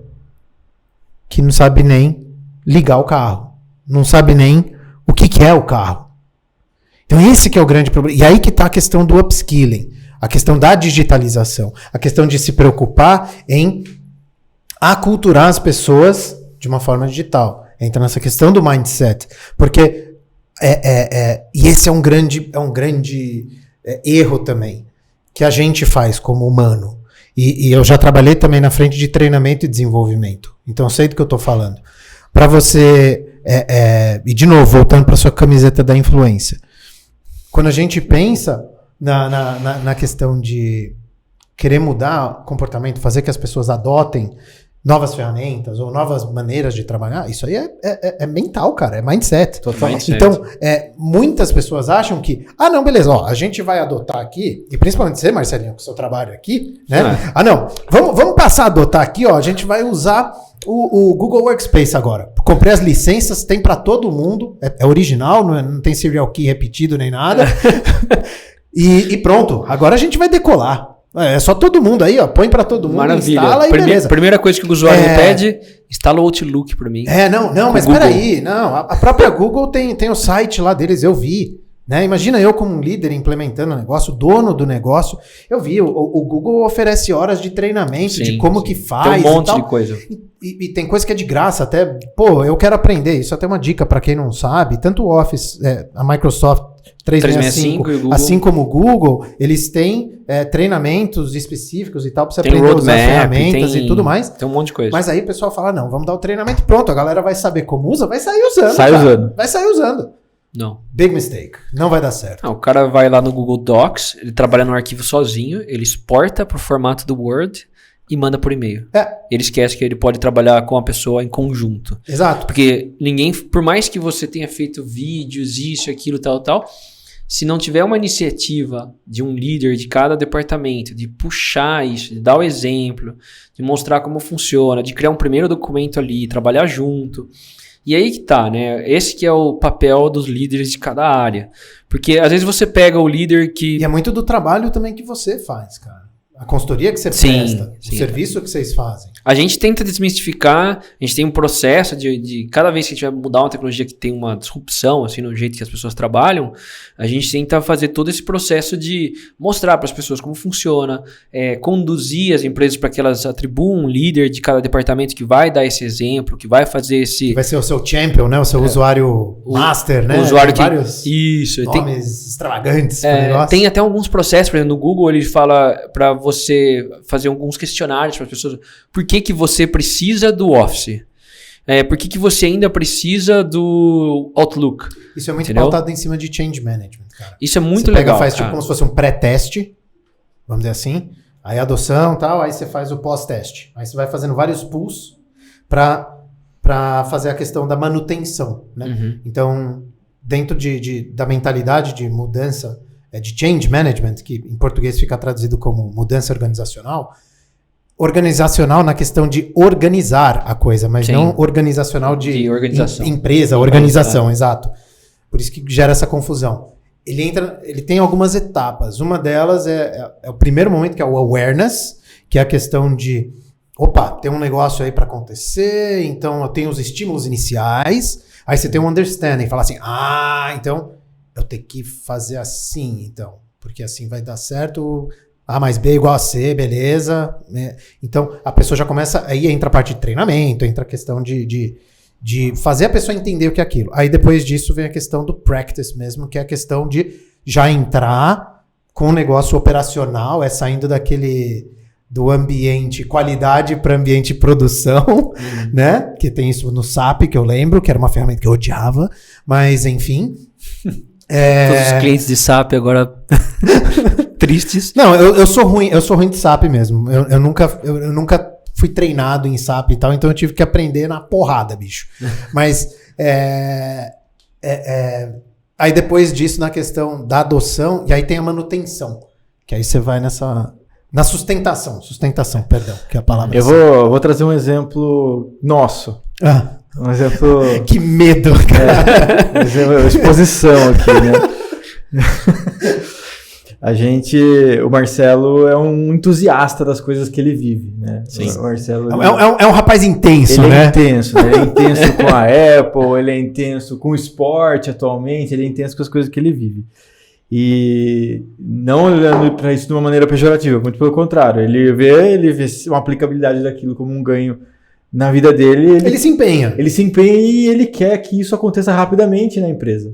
que não sabe nem ligar o carro. Não sabe nem o que é o carro. Então esse que é o grande problema. E aí que está a questão do upskilling. A questão da digitalização. A questão de se preocupar em aculturar as pessoas de uma forma digital. Entra nessa questão do mindset. Porque e esse é um grande erro também que a gente faz como humano. E eu já trabalhei também na frente de treinamento e desenvolvimento. Então eu sei do que eu estou falando. Para você... e de novo, voltando para sua camiseta da influência. Quando a gente pensa na questão de querer mudar comportamento, fazer que as pessoas adotem novas ferramentas ou novas maneiras de trabalhar, isso aí é mental, cara, é mindset. Totalmente. Então, muitas pessoas acham que, não, beleza, a gente vai adotar aqui, e principalmente você, Marcelinho, com o seu trabalho aqui, né? Não, vamos passar a adotar aqui, a gente vai usar o Google Workspace agora. Comprei as licenças, tem para todo mundo, é original, não tem serial key repetido nem nada. e pronto, agora a gente vai decolar. É só todo mundo aí, põe pra todo mundo, maravilha. Instala e beleza. Primeira coisa que o usuário me pede, instala o Outlook pra mim. Não, mas peraí, a própria Google tem o site lá deles, eu vi, né? Imagina eu como um líder implementando o negócio, dono do negócio, eu vi, o Google oferece horas de treinamento, de como que faz. Tem um monte de coisa. E tem coisa que é de graça, até, eu quero aprender, isso é até uma dica pra quem não sabe, tanto o Office, a Microsoft 365, assim como o Google, eles têm treinamentos específicos e tal, pra você aprender a usar ferramentas e tudo mais. Tem um monte de coisa. Mas aí o pessoal fala, não, vamos dar o treinamento, pronto, a galera vai saber como usa, vai sair usando. Vai sair usando. Vai sair usando. Não. Big mistake. Não vai dar certo. Não, o cara vai lá no Google Docs, ele trabalha no arquivo sozinho, ele exporta pro formato do Word e manda por e-mail. Ele esquece que ele pode trabalhar com a pessoa em conjunto. Exato. Porque ninguém, por mais que você tenha feito vídeos, isso, aquilo, tal, se não tiver uma iniciativa de um líder de cada departamento, de puxar isso, de dar o exemplo, de mostrar como funciona, de criar um primeiro documento ali, trabalhar junto. E aí que tá, né? Esse que é o papel dos líderes de cada área. Porque às vezes você pega o líder que... E é muito do trabalho também que você faz, cara. A consultoria que você presta, o serviço que vocês fazem. A gente tenta desmistificar, a gente tem um processo de cada vez que a gente vai mudar uma tecnologia que tem uma disrupção, assim, no jeito que as pessoas trabalham, a gente tenta fazer todo esse processo de mostrar para as pessoas como funciona, conduzir as empresas para que elas atribuam um líder de cada departamento que vai dar esse exemplo, que vai fazer esse... Vai ser o seu champion, né? O seu usuário master, né? O usuário tem que... vários Isso. nomes extravagantes pro negócio. Tem até alguns processos, por exemplo, no Google ele fala para você fazer alguns questionários para as pessoas. Por que você precisa do Office? Por que você ainda precisa do Outlook? Isso é muito pautado em cima de change management, cara. Isso é muito você legal. Faz tipo como se fosse um pré-teste, vamos dizer assim, aí adoção e tal, aí você faz o pós-teste. Aí você vai fazendo vários pulls para fazer a questão da manutenção, né? Uhum. Então, dentro da mentalidade de mudança, de change management, que em português fica traduzido como mudança organizacional na questão de organizar a coisa, mas não organizacional de organização. Empresa, organização, exato. Por isso que gera essa confusão. Ele tem algumas etapas. Uma delas é o primeiro momento, que é o awareness, que é a questão de, tem um negócio aí para acontecer, então eu tenho os estímulos iniciais, aí você tem um understanding, fala assim, então eu tenho que fazer assim, então, porque assim vai dar certo, A mais B igual a C, beleza, né? Então a pessoa já começa, aí entra a parte de treinamento, entra a questão de fazer a pessoa entender o que é aquilo. Aí depois disso vem a questão do practice mesmo, que é a questão de já entrar com o negócio operacional, saindo do ambiente qualidade para ambiente produção, né? Que tem isso no SAP, que eu lembro, que era uma ferramenta que eu odiava, mas enfim. Todos os clientes de SAP agora tristes. Não, eu sou ruim de SAP mesmo. Eu nunca fui treinado em SAP e tal, então eu tive que aprender na porrada, bicho. Mas aí depois disso, na questão da adoção, e aí tem a manutenção, que aí você vai na sustentação, perdão, que é a palavra. Eu vou trazer um exemplo nosso. Um exemplo... Que medo, cara. Exposição aqui, né? O Marcelo é um entusiasta das coisas que ele vive, né? Sim. O Marcelo, é um rapaz intenso, ele né? É intenso, né? Ele é intenso com a Apple, ele é intenso com o esporte atualmente, ele é intenso com as coisas que ele vive. E não olhando para isso de uma maneira pejorativa, muito pelo contrário. Ele vê uma aplicabilidade daquilo como um ganho na vida dele. Ele se empenha. Ele se empenha e ele quer que isso aconteça rapidamente na empresa.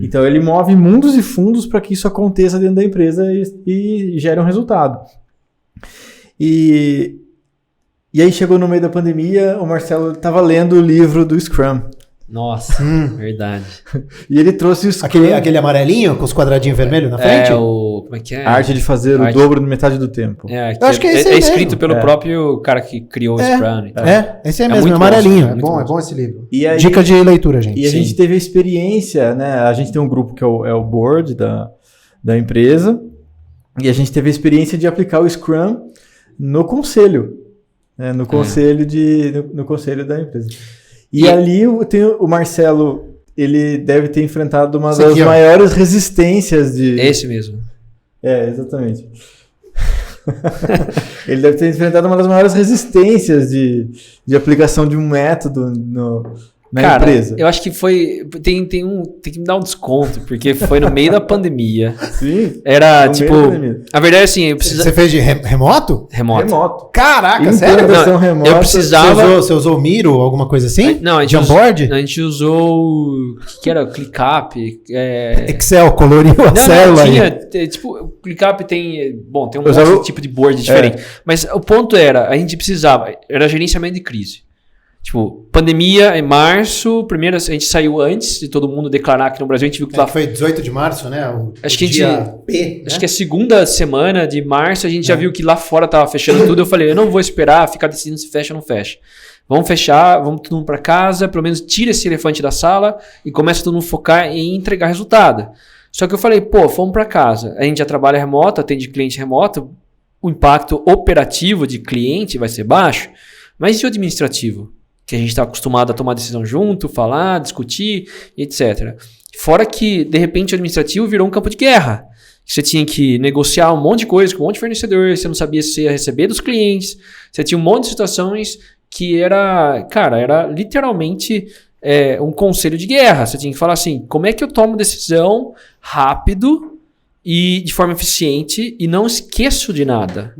Então ele move mundos e fundos para que isso aconteça dentro da empresa e gere um resultado. E aí chegou no meio da pandemia, o Marcelo estava lendo o livro do Scrum. Nossa, verdade. E ele trouxe o Scrum. Aquele amarelinho com os quadradinhos vermelhos na frente? Como é que é? A arte de fazer o dobro na metade do tempo. Eu acho que é esse aí escrito mesmo. pelo próprio cara que criou o Scrum. E tal. Esse é mesmo, amarelinho. É bom esse livro. E aí, dica de leitura, gente. E a gente teve a experiência, né? A gente tem um grupo que é o board da empresa, e a gente teve a experiência de aplicar o Scrum no conselho. Né? No conselho da empresa. E ali o Marcelo, ele deve ter enfrentado uma das maiores resistências de... Esse mesmo. Exatamente. Ele deve ter enfrentado uma das maiores resistências de aplicação de um método na empresa. Eu acho que foi... Tem que me dar um desconto, porque foi no meio da pandemia. Sim. Era tipo... A verdade é assim... Você fez de remoto? Remoto. Caraca, sério? Não, remota. Eu precisava... Você usou o Miro ou alguma coisa assim? Não, a gente usou... O que era? ClickUp. Excel, coloriu a célula aí. Tipo, o ClickUp tem um monte de tipo de board diferente. Mas o ponto era, a gente precisava... Era gerenciamento de crise. Tipo, pandemia em março, primeiro a gente saiu antes de todo mundo declarar aqui no Brasil, a gente viu que lá... Foi 18 de março, né? Acho que Acho que a segunda semana de março a gente já viu que lá fora tava fechando tudo. Eu falei, eu não vou esperar, ficar decidindo se fecha ou não fecha. Vamos fechar, vamos todo mundo para casa, pelo menos tira esse elefante da sala e começa todo mundo a focar em entregar resultado. Só que eu falei, fomos para casa. A gente já trabalha remoto, atende cliente remoto, o impacto operativo de cliente vai ser baixo, mas e o administrativo? Que a gente está acostumado a tomar decisão junto, falar, discutir, etc. Fora que, de repente, o administrativo virou um campo de guerra. Você tinha que negociar um monte de coisa com um monte de fornecedor, você não sabia se ia receber dos clientes, você tinha um monte de situações que era literalmente um conselho de guerra. Você tinha que falar assim, como é que eu tomo decisão rápido e de forma eficiente e não esqueço de nada?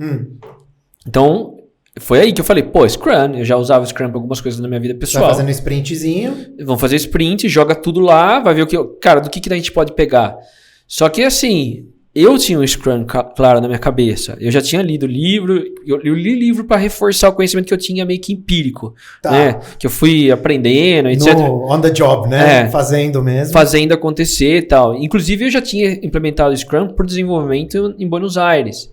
Então... Foi aí que eu falei, Scrum, eu já usava o Scrum para algumas coisas na minha vida pessoal. Vai fazendo sprintzinho. Vamos fazer sprint, joga tudo lá, vai ver o que... Cara, do que a gente pode pegar? Só que assim, eu tinha um Scrum claro na minha cabeça. Eu já tinha lido livro, eu li livro para reforçar o conhecimento que eu tinha meio que empírico. Né? Que eu fui aprendendo, etc. On the job, né? Fazendo mesmo. Fazendo acontecer e tal. Inclusive, eu já tinha implementado o Scrum por desenvolvimento em Buenos Aires.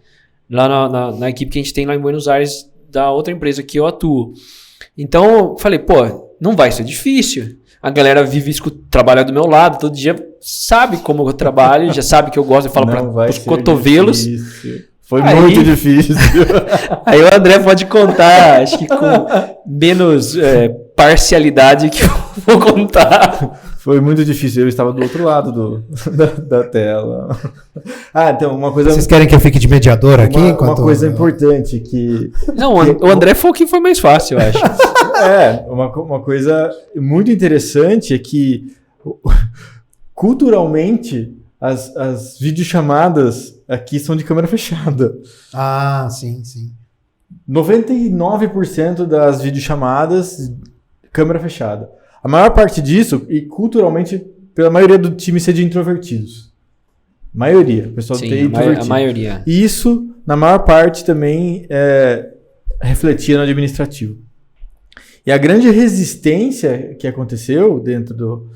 Lá na equipe que a gente tem lá em Buenos Aires, da outra empresa que eu atuo. Então, eu falei, não vai ser difícil. A galera trabalha do meu lado, todo dia sabe como eu trabalho, já sabe que eu gosto, eu falo para os cotovelos. Difícil. Foi muito difícil. Aí o André pode contar, acho que com menos parcialidade que eu vou contar. Foi muito difícil, eu estava do outro lado da tela. Então uma coisa... Vocês querem que eu fique de mediador aqui? Uma coisa importante que... Não, o André foi o que foi mais fácil, eu acho. Uma coisa muito interessante é que culturalmente as videochamadas aqui são de câmera fechada. Sim, sim. 99% das videochamadas, câmera fechada. A maior parte disso, e culturalmente, pela maioria do time ser de introvertidos. Maioria. O pessoal tem introvertido. A maioria. E isso, na maior parte, também refletia no administrativo. E a grande resistência que aconteceu dentro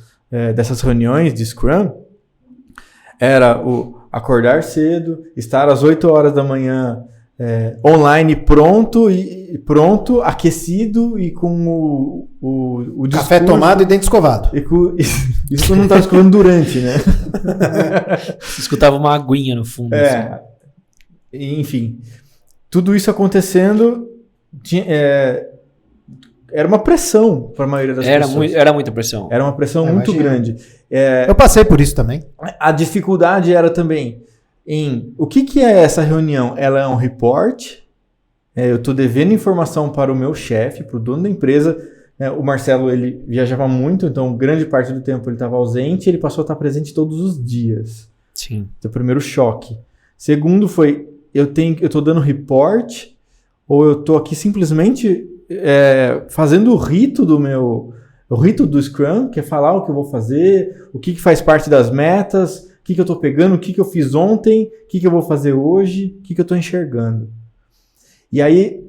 dessas reuniões de Scrum era o acordar cedo, estar às 8 horas da manhã online pronto, aquecido e com o discurso, café tomado e dente escovado. Isso não estava escovando durante, né? Você escutava uma aguinha no fundo. Assim. Enfim, tudo isso acontecendo era uma pressão para a maioria das pessoas. Era muita pressão. Era uma pressão muito grande. Eu passei por isso também. A dificuldade era também o que é essa reunião? Ela é um report, eu estou devendo informação para o meu chefe, para o dono da empresa. O Marcelo, ele viajava muito, então grande parte do tempo ele estava ausente, ele passou a estar presente todos os dias. Sim. Então, primeiro choque. Segundo foi, eu estou dando report, ou eu estou aqui simplesmente fazendo o rito do Scrum, que é falar o que eu vou fazer, o que faz parte das metas, o que eu estou pegando, o que eu fiz ontem, o que eu vou fazer hoje, o que eu estou enxergando. E aí,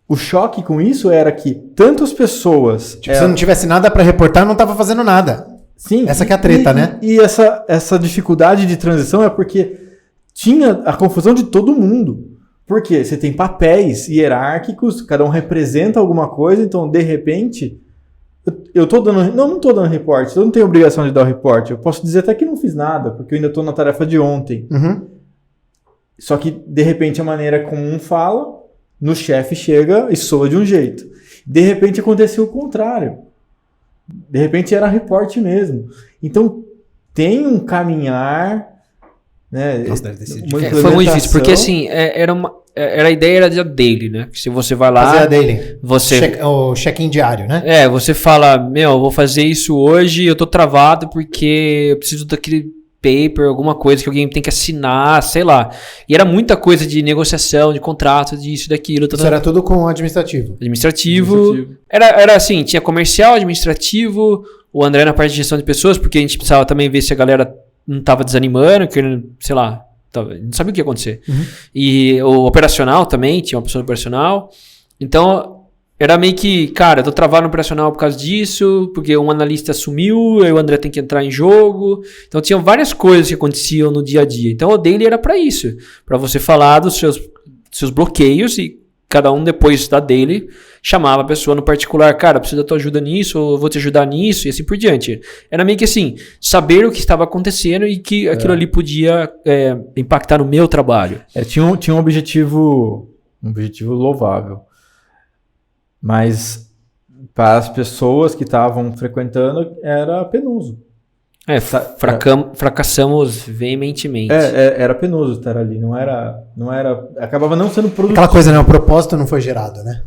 o choque com isso era que tantas pessoas... Se não tivesse nada para reportar, não estava fazendo nada. Sim. Essa que é a treta, né? E essa dificuldade de transição é porque tinha a confusão de todo mundo. Porque você tem papéis hierárquicos, cada um representa alguma coisa, então, de repente... Eu tô dando... Não estou dando reporte. Eu não tenho obrigação de dar o reporte. Eu posso dizer até que não fiz nada, porque eu ainda estou na tarefa de ontem. Uhum. Só que, de repente, a maneira como um fala, no chefe chega e soa de um jeito. De repente, aconteceu o contrário. De repente, era reporte mesmo. Então, tem um caminhar... Né, nossa, deve ter sido foi muito difícil, porque assim, a ideia era da daily, né? Se você vai lá... Fazer a daily. O check-in diário, né? Você fala, eu vou fazer isso hoje, eu tô travado porque eu preciso daquele paper, alguma coisa que alguém tem que assinar, sei lá. E era muita coisa de negociação, de contrato, disso, daquilo. Isso era tudo com administrativo. Era assim, tinha comercial, administrativo, o André na parte de gestão de pessoas, porque a gente precisava também ver se a galera não estava desanimando, querendo, sei lá, não sabia o que ia acontecer. Uhum. E o operacional também, tinha uma pessoa operacional. Então, era meio que, cara, eu tô travado no operacional por causa disso, porque um analista sumiu, aí o André tem que entrar em jogo. Então tinha várias coisas que aconteciam no dia a dia. Então o daily era pra isso, pra você falar dos seus bloqueios e cada um depois da daily chamava a pessoa no particular, cara, preciso da tua ajuda nisso, ou eu vou te ajudar nisso e assim por diante. Era meio que assim, saber o que estava acontecendo e que aquilo ali podia impactar no meu trabalho. Tinha um objetivo louvável. Mas para as pessoas que estavam frequentando era penoso. Fracassamos veementemente. Era penoso estar ali, não era, acabava não sendo produtivo. Aquela coisa, né? O propósito não foi gerado, né?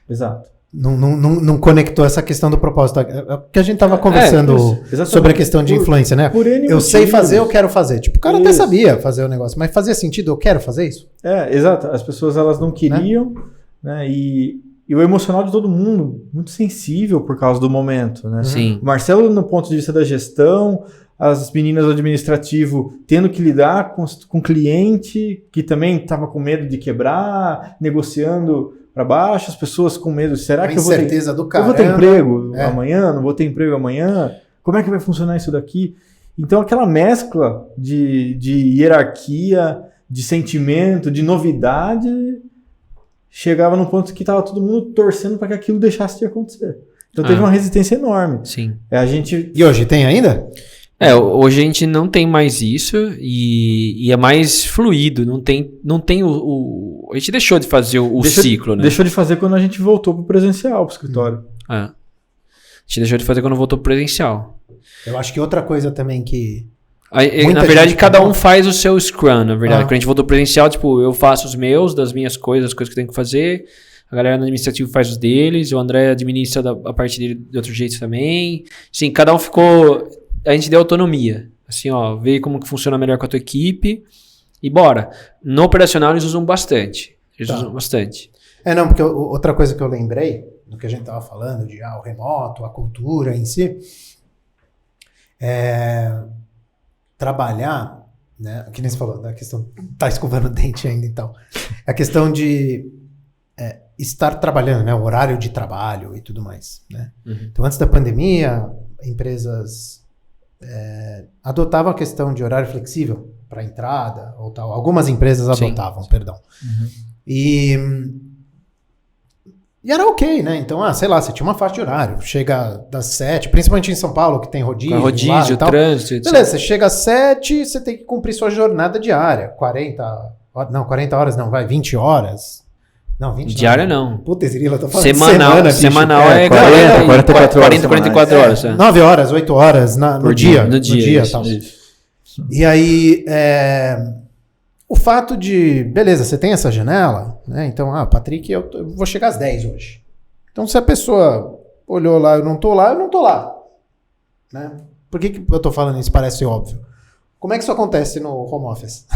Exato. Não conectou essa questão do propósito. É que a gente tava conversando sobre a questão de influência, né? Eu sei fazer, eu quero fazer. Tipo, o cara até sabia fazer o negócio, mas fazia sentido, eu quero fazer isso? Exato. As pessoas, elas não queriam, né? E o emocional de todo mundo, muito sensível por causa do momento, né? Sim. O Marcelo, no ponto de vista da gestão, as meninas do administrativo tendo que lidar com cliente que também estava com medo de quebrar, negociando para baixo, as pessoas com medo, será que eu vou ter emprego amanhã? Não vou ter emprego amanhã? Como é que vai funcionar isso daqui? Então aquela mescla de hierarquia, de sentimento, de novidade, chegava num ponto que estava todo mundo torcendo para que aquilo deixasse de acontecer. Então teve uma resistência enorme. Sim. E hoje tem ainda? Hoje a gente não tem mais isso e é mais fluido, não tem a gente deixou de fazer o ciclo, né? Deixou de fazer quando a gente voltou pro presencial, pro escritório. A gente deixou de fazer quando voltou pro presencial. Eu acho que outra coisa também que... Na verdade, cada um faz o seu Scrum, na verdade. Quando a gente voltou presencial, tipo, eu faço os meus, das minhas coisas, as coisas que eu tenho que fazer. A galera no administrativo faz os deles, o André administra a parte dele de outro jeito também. Sim, cada um ficou... A gente deu autonomia. Assim, ó, vê como que funciona melhor com a tua equipe e bora. No operacional eles usam bastante. Não, porque outra coisa que eu lembrei, do que a gente tava falando, de o remoto, a cultura em si, trabalhar, né, que nem você falou, da questão, tá escovando o dente ainda e tal, a questão de estar trabalhando, né, o horário de trabalho e tudo mais, né. Então, antes da pandemia, empresas adotavam a questão de horário flexível para entrada ou tal. Algumas empresas adotavam, perdão. E era ok, né? Então, sei lá, você tinha uma faixa de horário, chega das 7, principalmente em São Paulo, que tem rodízio. Rodízio, trânsito, etc. Beleza, você chega às 7, você tem que cumprir sua jornada diária. 40 horas não, vai 20 horas. Não, 20 diária não. Puta, Cirilo, eu tô falando semanal é 44 horas. 9 horas, 8 horas no dia. No dia, tal. E aí, o fato de, beleza, você tem essa janela, né? Então, Patrick, eu vou chegar às 10 hoje. Então, se a pessoa olhou lá, eu não tô lá. Né? Por que eu tô falando isso? Parece óbvio. Como é que isso acontece no home office?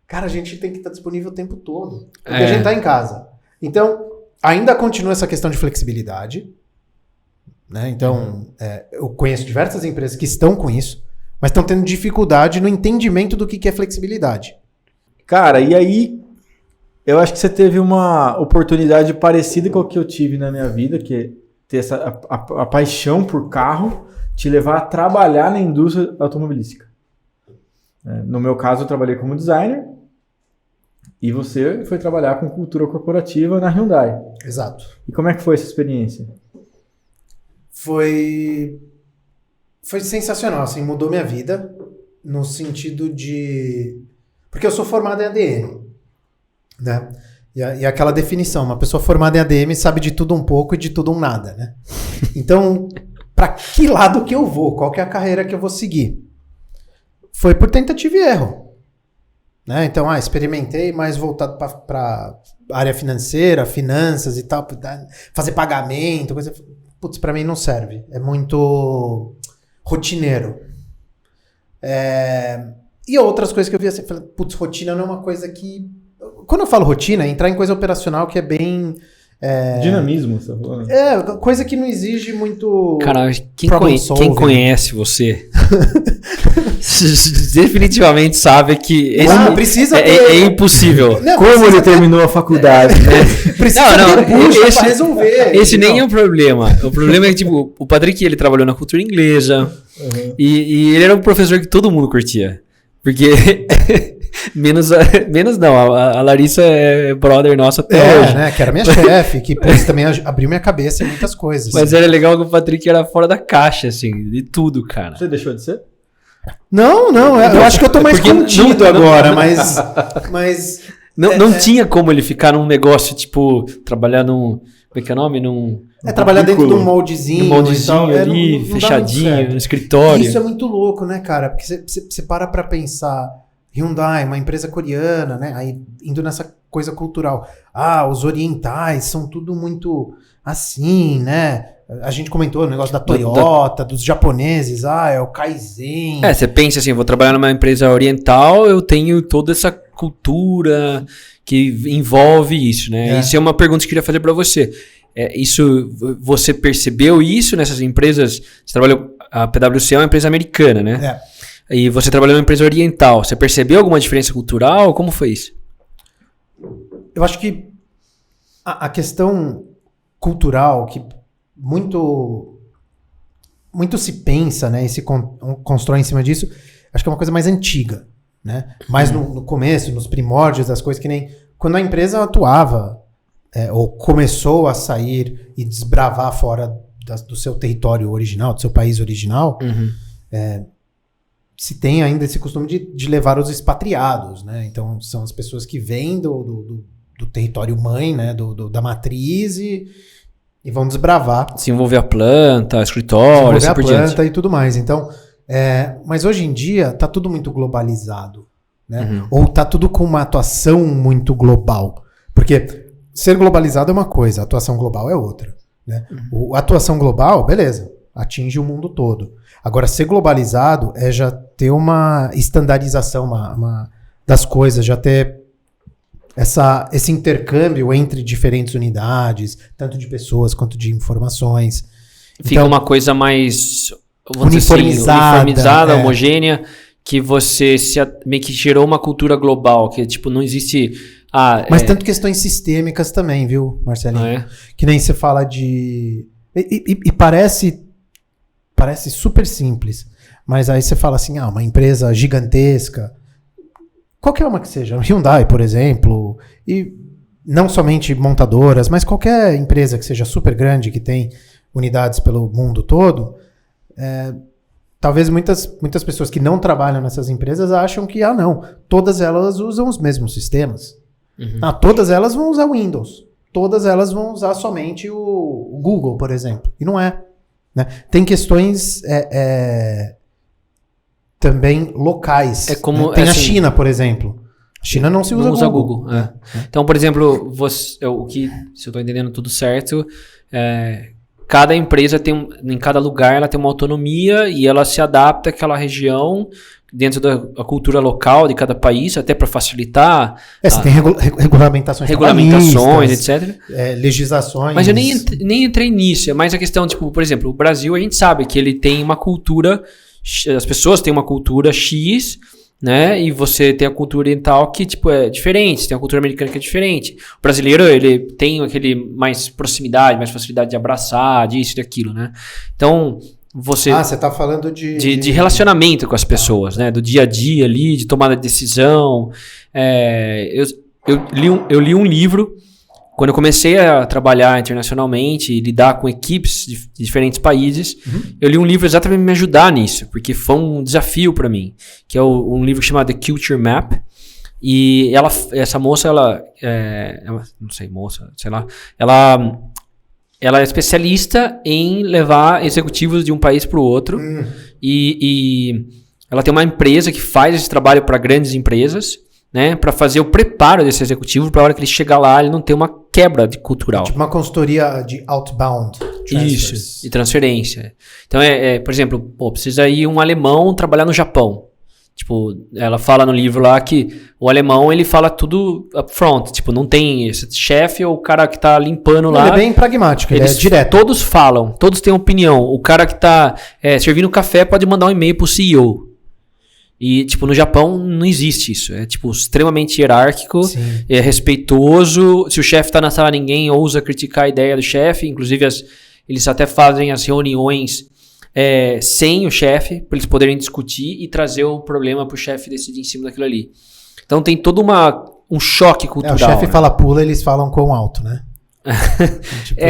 Cara, a gente tem que estar disponível o tempo todo. Porque a gente tá em casa. Então, ainda continua essa questão de flexibilidade. Né? Então, eu conheço diversas empresas que estão com isso, mas estão tendo dificuldade no entendimento do que é flexibilidade. Cara, e aí, eu acho que você teve uma oportunidade parecida com o que eu tive na minha vida, que é ter a paixão por carro, te levar a trabalhar na indústria automobilística. No meu caso, eu trabalhei como designer e você foi trabalhar com cultura corporativa na Hyundai. Exato. E como é que foi essa experiência? Foi sensacional, assim, mudou minha vida no sentido de... Porque eu sou formado em ADM, né? E aquela definição, uma pessoa formada em ADM sabe de tudo um pouco e de tudo um nada, né? Então, para que lado que eu vou? Qual que é a carreira que eu vou seguir? Foi por tentativa e erro. Né? Então, experimentei mais voltado para área financeira, finanças e tal, fazer pagamento, coisa... Putz, para mim não serve. É muito rotineiro. E outras coisas que eu vi assim, falei, putz, rotina não é uma coisa que... Quando eu falo rotina, é entrar em coisa operacional que é bem Dinamismo, você tá falando? Coisa que não exige muito... Cara, quem conhece você definitivamente sabe que precisa é impossível. Não, como ele terminou a faculdade, né? Precisa ter bucha pra resolver. Esse nem é o problema. O problema é que, tipo, o Patrick, ele trabalhou na cultura inglesa e ele era um professor que todo mundo curtia. Porque... menos não, a Larissa é brother nossa até hoje. Né? Que era minha chefe, que também abriu minha cabeça em muitas coisas. Mas era legal que o Patrick era fora da caixa, assim, de tudo, cara. Você deixou de ser? Não, eu acho que eu tô mais contido agora, mas... Não tinha como ele ficar num negócio, tipo, trabalhar num... Como é que é o nome? Trabalhar dentro de um moldezinho. Ali, não fechadinho, no escritório. Isso é muito louco, né, cara? Porque você para pra pensar... Hyundai, uma empresa coreana, né? Aí indo nessa coisa cultural. Os orientais são tudo muito assim, né? A gente comentou o negócio da Toyota, dos japoneses, é o Kaizen. Você pensa assim, eu vou trabalhar numa empresa oriental, eu tenho toda essa cultura que envolve isso, né? Isso é uma pergunta que eu queria fazer para você. Você percebeu isso nessas empresas? Você trabalhou, a PwC é uma empresa americana, né? E você trabalhou numa empresa oriental. Você percebeu alguma diferença cultural? Como foi isso? Eu acho que a questão cultural, que muito se pensa, né, e se constrói em cima disso, acho que é uma coisa mais antiga, né? Mais no começo, nos primórdios das coisas, que nem quando a empresa atuava, ou começou a sair e desbravar fora do seu território original, do seu país original, se tem ainda esse costume de levar os expatriados, né? Então, são as pessoas que vêm do território mãe, né? Da matriz e vão desbravar. Desenvolver a planta, escritório, desenvolver a planta e tudo mais. Então, mas hoje em dia tá tudo muito globalizado, né? Ou tá tudo com uma atuação muito global. Porque ser globalizado é uma coisa, a atuação global é outra, né? A atuação global, beleza, atinge o mundo todo. Agora, ser globalizado é já ter uma estandarização das coisas, já ter esse intercâmbio entre diferentes unidades, tanto de pessoas quanto de informações. Fica uma coisa mais uniformizada, homogênea, que você meio que gerou uma cultura global, que tipo, não existe... Mas tanto questões sistêmicas também, viu, Marcelinho? Que nem você fala de... E parece super simples, mas aí você fala assim, uma empresa gigantesca, qualquer uma que seja, Hyundai, por exemplo, e não somente montadoras, mas qualquer empresa que seja super grande, que tem unidades pelo mundo todo, talvez muitas pessoas que não trabalham nessas empresas acham que, não, todas elas usam os mesmos sistemas. Todas elas vão usar Windows, todas elas vão usar somente o Google, por exemplo, e não é. Né? Tem questões também locais. Como, tem a China, por exemplo. A China não se usa Google. Então, por exemplo, se eu estou entendendo tudo certo, cada empresa em cada lugar ela tem uma autonomia e ela se adapta àquela região dentro da cultura local de cada país, até para facilitar. Você tem regulamentações, etc. Legislações. Mas eu nem entrei nisso. É mais a questão, tipo, por exemplo, o Brasil, a gente sabe que ele tem uma cultura, as pessoas têm uma cultura X, né? E você tem a cultura oriental que, tipo, é diferente. Você tem a cultura americana que é diferente. O brasileiro, ele tem aquele mais proximidade, mais facilidade de abraçar, disso e daquilo, né? Então... Você tá falando de relacionamento com as pessoas, né? Do dia a dia ali, de tomada de decisão. Eu li um livro, quando eu comecei a trabalhar internacionalmente e lidar com equipes de diferentes países, eu li um livro exatamente para me ajudar nisso, porque foi um desafio para mim, que é um livro chamado The Culture Map. E essa moça, não sei, sei lá, ela é especialista em levar executivos de um país para o outro e ela tem uma empresa que faz esse trabalho para grandes empresas, né, para fazer o preparo desse executivo para a hora que ele chegar lá ele não ter uma quebra cultural. Tipo uma consultoria de outbound transfers. Isso, de transferência. Então, por exemplo, precisa ir um alemão trabalhar no Japão. Tipo, ela fala no livro lá que o alemão, ele fala tudo upfront. Tipo, não tem esse chefe ou o cara que tá limpando lá. Ele é bem pragmático, ele é direto. Todos falam, todos têm opinião. O cara que tá servindo café pode mandar um e-mail pro CEO. E, tipo, no Japão não existe isso. É, tipo, extremamente hierárquico, é respeitoso. Se o chefe tá na sala, ninguém ousa criticar a ideia do chefe. Inclusive, eles até fazem as reuniões sem o chefe, para eles poderem discutir e trazer o problema pro chefe decidir em cima daquilo ali. Então tem todo um choque cultural. O chefe fala pula, eles falam quão alto, né? Tipo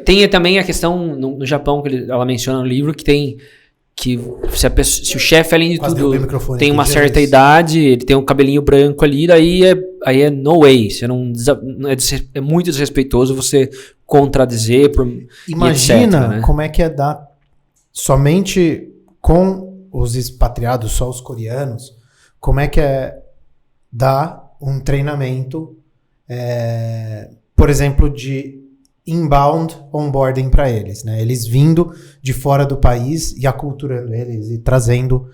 tem também a questão no Japão, que ela menciona no livro, que tem que se o chefe, além de tudo, tem uma certa idade, ele tem um cabelinho branco ali, daí é no way. Você é muito desrespeitoso você contradizer. Imagina etc, né? como é que é dar somente com os expatriados, só os coreanos, como é que é dar um treinamento, por exemplo, de inbound onboarding para eles, né? Eles vindo de fora do país e aculturando eles e trazendo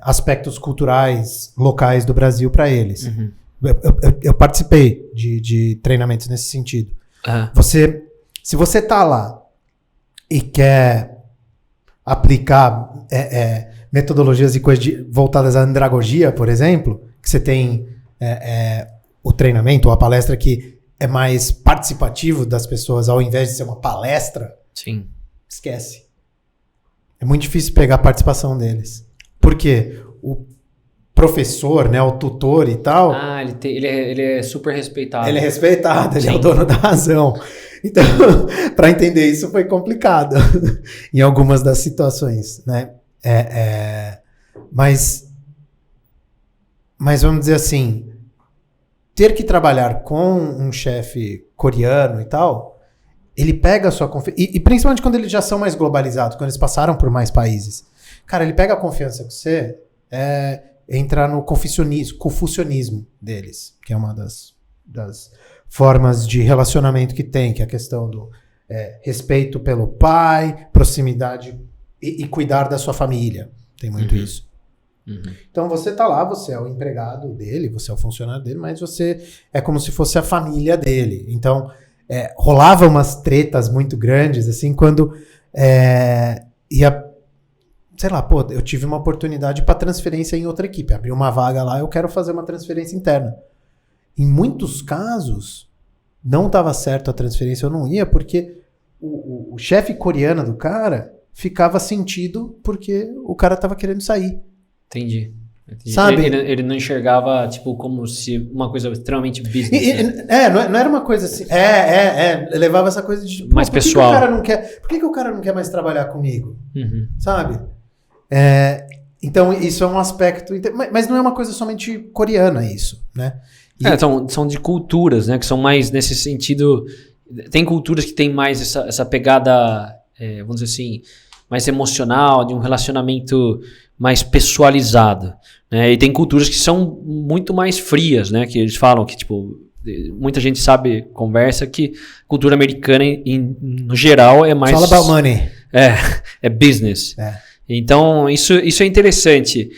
aspectos culturais locais do Brasil para eles. Uhum. Eu participei de treinamentos nesse sentido. Uhum. Se você tá lá e quer aplicar metodologias e coisas voltadas à andragogia, por exemplo, que você tem o treinamento ou a palestra que é mais participativo das pessoas ao invés de ser uma palestra, sim, esquece. É muito difícil pegar a participação deles. Por quê? O professor, né, o tutor e tal... ele é super respeitado. Ele é respeitado, ele sim, é o dono da razão. Então, para entender isso foi complicado em algumas das situações, né? Mas vamos dizer assim, ter que trabalhar com um chefe coreano e tal, ele pega a sua confiança, e principalmente quando eles já são mais globalizados, quando eles passaram por mais países. Cara, ele pega a confiança com você, entra no confucionismo deles, que é uma das formas de relacionamento que tem, que é a questão do respeito pelo pai, proximidade e cuidar da sua família. Tem muito isso. Uhum. Então você tá lá, você é o empregado dele, você é o funcionário dele, mas você é como se fosse a família dele. Então rolava umas tretas muito grandes, assim, quando sei lá, eu tive uma oportunidade para transferência em outra equipe, abri uma vaga lá, eu quero fazer uma transferência interna. Em muitos casos, não estava certo a transferência, eu não ia, porque o chefe coreano do cara ficava sentido porque o cara estava querendo sair. Entendi. Sabe? Ele não enxergava, tipo, como se uma coisa extremamente business. Não era uma coisa assim. Levava essa coisa de... mais pessoal. Por que o cara não quer mais trabalhar comigo? Uhum. Sabe? Então, isso é um aspecto... Mas não é uma coisa somente coreana, isso, né? São de culturas, né? Que são mais nesse sentido... Tem culturas que têm mais essa pegada, vamos dizer assim, mais emocional, de um relacionamento mais pessoalizado, né? E tem culturas que são muito mais frias, né? Que eles falam que, tipo, muita gente conversa que cultura americana, no geral, é mais... It's all about money. É business. Então, isso é interessante.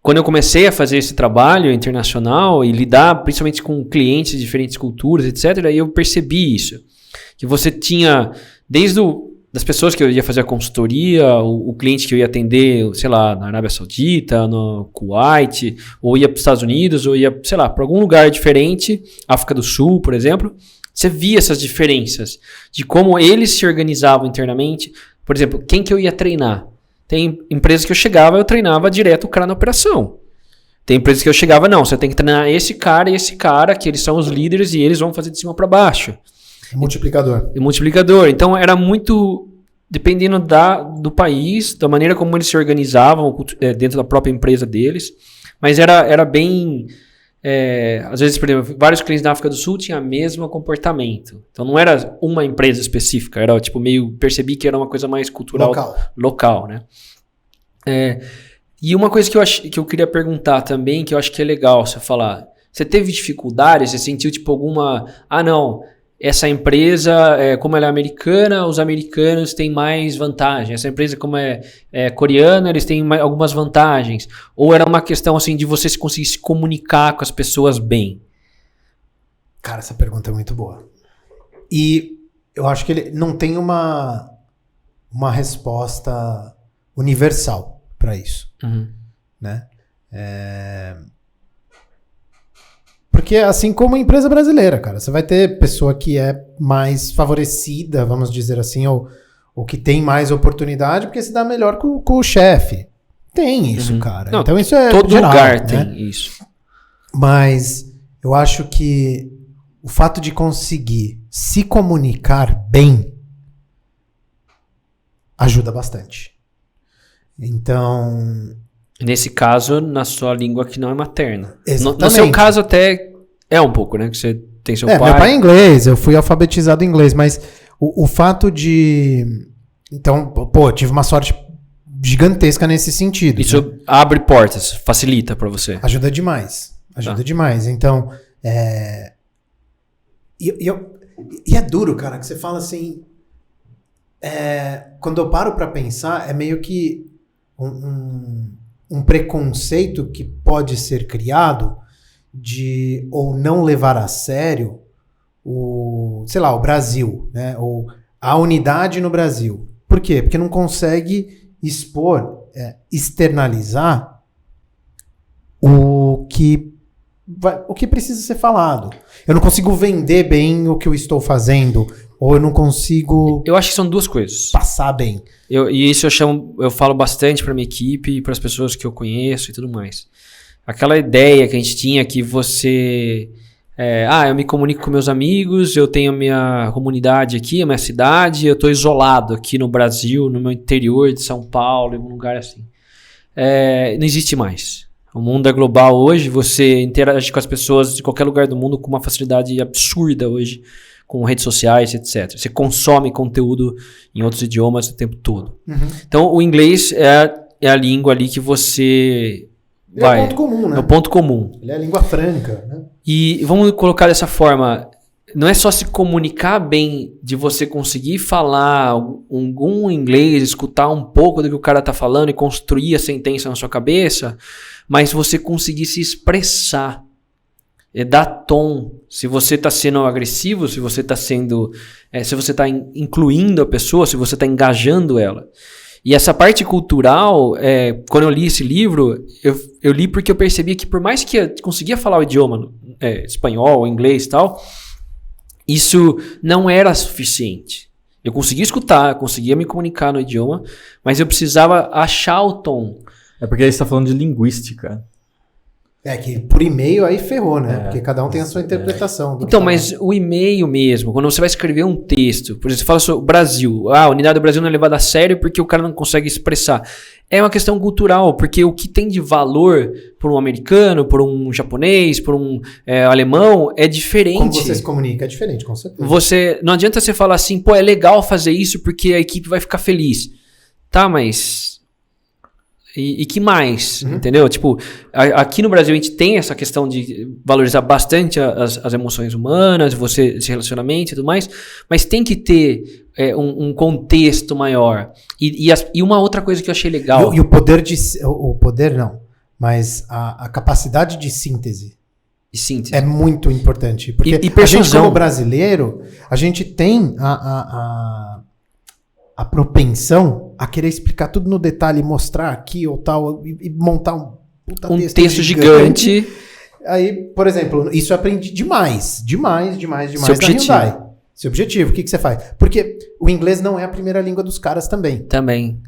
Quando eu comecei a fazer esse trabalho internacional e lidar principalmente com clientes de diferentes culturas, etc., aí eu percebi isso. Que você tinha, desde das pessoas que eu ia fazer a consultoria, o cliente que eu ia atender, sei lá, na Arábia Saudita, no Kuwait, ou ia para os Estados Unidos, ou ia, sei lá, para algum lugar diferente, África do Sul, por exemplo, você via essas diferenças de como eles se organizavam internamente. Por exemplo, quem que eu ia treinar? Tem empresas que eu treinava direto o cara na operação. Tem empresas que eu chegava, não, você tem que treinar esse cara e esse cara, que eles são os líderes e eles vão fazer de cima para baixo. Multiplicador. Então era muito, dependendo do país, da maneira como eles se organizavam dentro da própria empresa deles. Mas era bem... às vezes, por exemplo, vários clientes da África do Sul tinham o mesmo comportamento. Então não era uma empresa específica, era tipo percebi que era uma coisa mais cultural, local, né? E uma coisa que eu queria perguntar também, que eu acho que é legal você falar, você teve dificuldades, você sentiu tipo alguma, essa empresa, como ela é americana, os americanos têm mais vantagem. Essa empresa, como é coreana, eles têm algumas vantagens. Ou era uma questão assim de você conseguir se comunicar com as pessoas bem? Cara, essa pergunta é muito boa. E eu acho que ele não tem uma resposta universal para isso. Né? Porque assim como a empresa brasileira, cara, você vai ter pessoa que é mais favorecida, vamos dizer assim, ou que tem mais oportunidade porque se dá melhor com o chefe. Tem isso, cara. Não, então isso é todo geral, lugar né? tem isso. Mas eu acho que o fato de conseguir se comunicar bem ajuda bastante. Então... Nesse caso, na sua língua que não é materna. Exatamente. No seu caso até é um pouco, né? Que você tem seu pai. Meu pai é inglês, eu fui alfabetizado em inglês, mas o fato de... Então, pô, tive uma sorte gigantesca nesse sentido. Isso, né? Abre portas, facilita pra você. Ajuda demais. Ajuda demais. Então, E é duro, cara, que você fala assim... quando eu paro pra pensar, é meio que um preconceito que pode ser criado de ou não levar a sério o Brasil, né? Ou a unidade no Brasil. Por quê? Porque não consegue expor, externalizar o que precisa ser falado. Eu não consigo vender bem o que eu estou fazendo, ou eu não consigo... Eu acho que são duas coisas. Passar bem. E isso eu falo bastante pra minha equipe e pras pessoas que eu conheço e tudo mais. Aquela ideia que a gente tinha que você... eu me comunico com meus amigos, eu tenho a minha comunidade aqui, a minha cidade, eu tô isolado aqui no Brasil, no meu interior de São Paulo, em um lugar assim. Não existe mais. O mundo é global hoje, você interage com as pessoas de qualquer lugar do mundo com uma facilidade absurda hoje, com redes sociais, etc. Você consome conteúdo em outros idiomas o tempo todo. Então, o inglês é a língua ali que você... Ele é o ponto comum, né? É o ponto comum. Ele é a língua franca, né? E vamos colocar dessa forma, não é só se comunicar bem de você conseguir falar algum inglês, escutar um pouco do que o cara tá falando e construir a sentença na sua cabeça, mas você conseguir se expressar, dar tom. Se você está sendo agressivo, se você está sendo, se você está incluindo a pessoa, se você está engajando ela. E essa parte cultural, quando eu li esse livro, eu li porque eu percebia que por mais que eu conseguia falar o idioma espanhol, inglês e tal, isso não era suficiente. Eu conseguia escutar, conseguia me comunicar no idioma, mas eu precisava achar o tom. É porque aí você está falando de linguística. Que por e-mail aí ferrou, né? Porque cada um tem a sua interpretação. Então, mas o e-mail mesmo, quando você vai escrever um texto, por exemplo, você fala sobre o Brasil, a unidade do Brasil não é levada a sério porque o cara não consegue expressar. É uma questão cultural, porque o que tem de valor por um americano, por um japonês, por um alemão, é diferente. Como você se comunica é diferente, com certeza. Não adianta você falar assim, é legal fazer isso porque a equipe vai ficar feliz. Tá, mas... E que mais, entendeu? Tipo, aqui no Brasil a gente tem essa questão de valorizar bastante as emoções humanas, esse relacionamento e tudo mais, mas tem que ter um contexto maior. E uma outra coisa que eu achei legal... E o poder o poder não, mas a capacidade de síntese. É muito importante. Porque a gente, como brasileiro, a gente tem a propensão a querer explicar tudo no detalhe, mostrar aqui ou tal, e montar um texto gigante. Aí, por exemplo, isso eu aprendi demais na Hyundai. Seu objetivo, o que você faz? Porque o inglês não é a primeira língua dos caras também.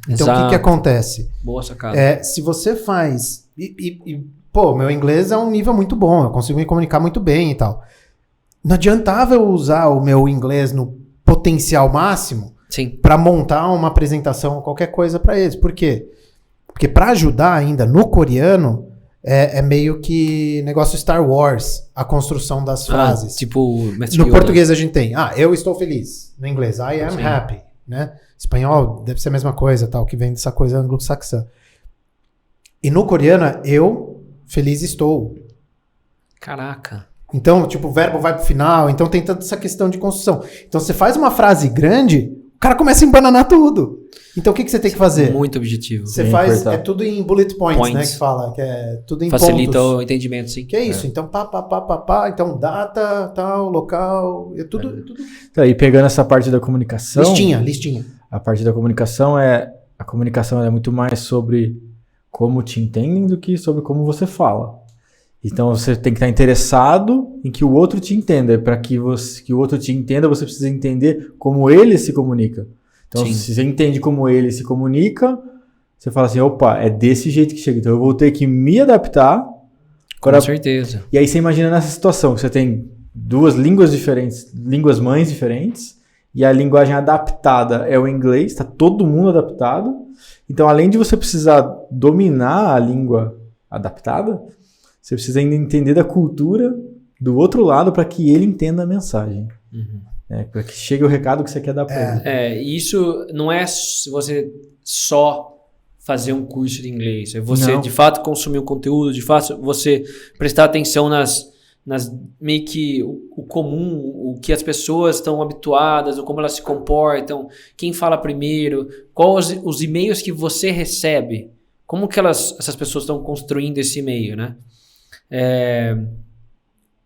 Então, o que acontece? Boa sacada. Se você faz... Pô, meu inglês é um nível muito bom, eu consigo me comunicar muito bem e tal. Não adiantava eu usar o meu inglês no potencial máximo para montar uma apresentação ou qualquer coisa para eles. Por quê? Porque para ajudar ainda no coreano, é meio que negócio Star Wars, a construção das frases. Tipo, no português a gente tem, eu estou feliz. No inglês, I am happy. Né? Espanhol deve ser a mesma coisa, tal, que vem dessa coisa anglo-saxã. E no coreano, eu feliz estou. Caraca. Então, tipo, o verbo vai pro final. Então tem toda essa questão de construção. Então você faz uma frase grande, o cara começa a embananar tudo. Então o que você tem que fazer? Muito objetivo. Você faz, é tudo em bullet points, né? Que fala, que é tudo em Facilita pontos. o entendimento, sim. Que é isso. Então, então data, tal, local, é tudo. Tá, e pegando essa parte da comunicação... Listinha. A parte da comunicação a comunicação é muito mais sobre como te entendem do que sobre como você fala. Então você tem que estar interessado em que o outro te entenda. Para que o outro te entenda, você precisa entender como ele se comunica. Então, se você entende como ele se comunica, você fala assim, opa, é desse jeito que chega. Então eu vou ter que me adaptar. Com certeza. E aí você imagina nessa situação, que você tem duas línguas diferentes, línguas mães diferentes, e a linguagem adaptada é o inglês, está todo mundo adaptado. Então, além de você precisar dominar a língua adaptada, você precisa ainda entender da cultura do outro lado para que ele entenda a mensagem. Para que chegue o recado que você quer dar para ele. Isso não é você só fazer um curso de inglês. É você, de fato, consumir o conteúdo, de fato, você prestar atenção nas meio que o comum, o que as pessoas estão habituadas, ou como elas se comportam, quem fala primeiro, quais os e-mails que você recebe, como que essas pessoas estão construindo esse e-mail, né?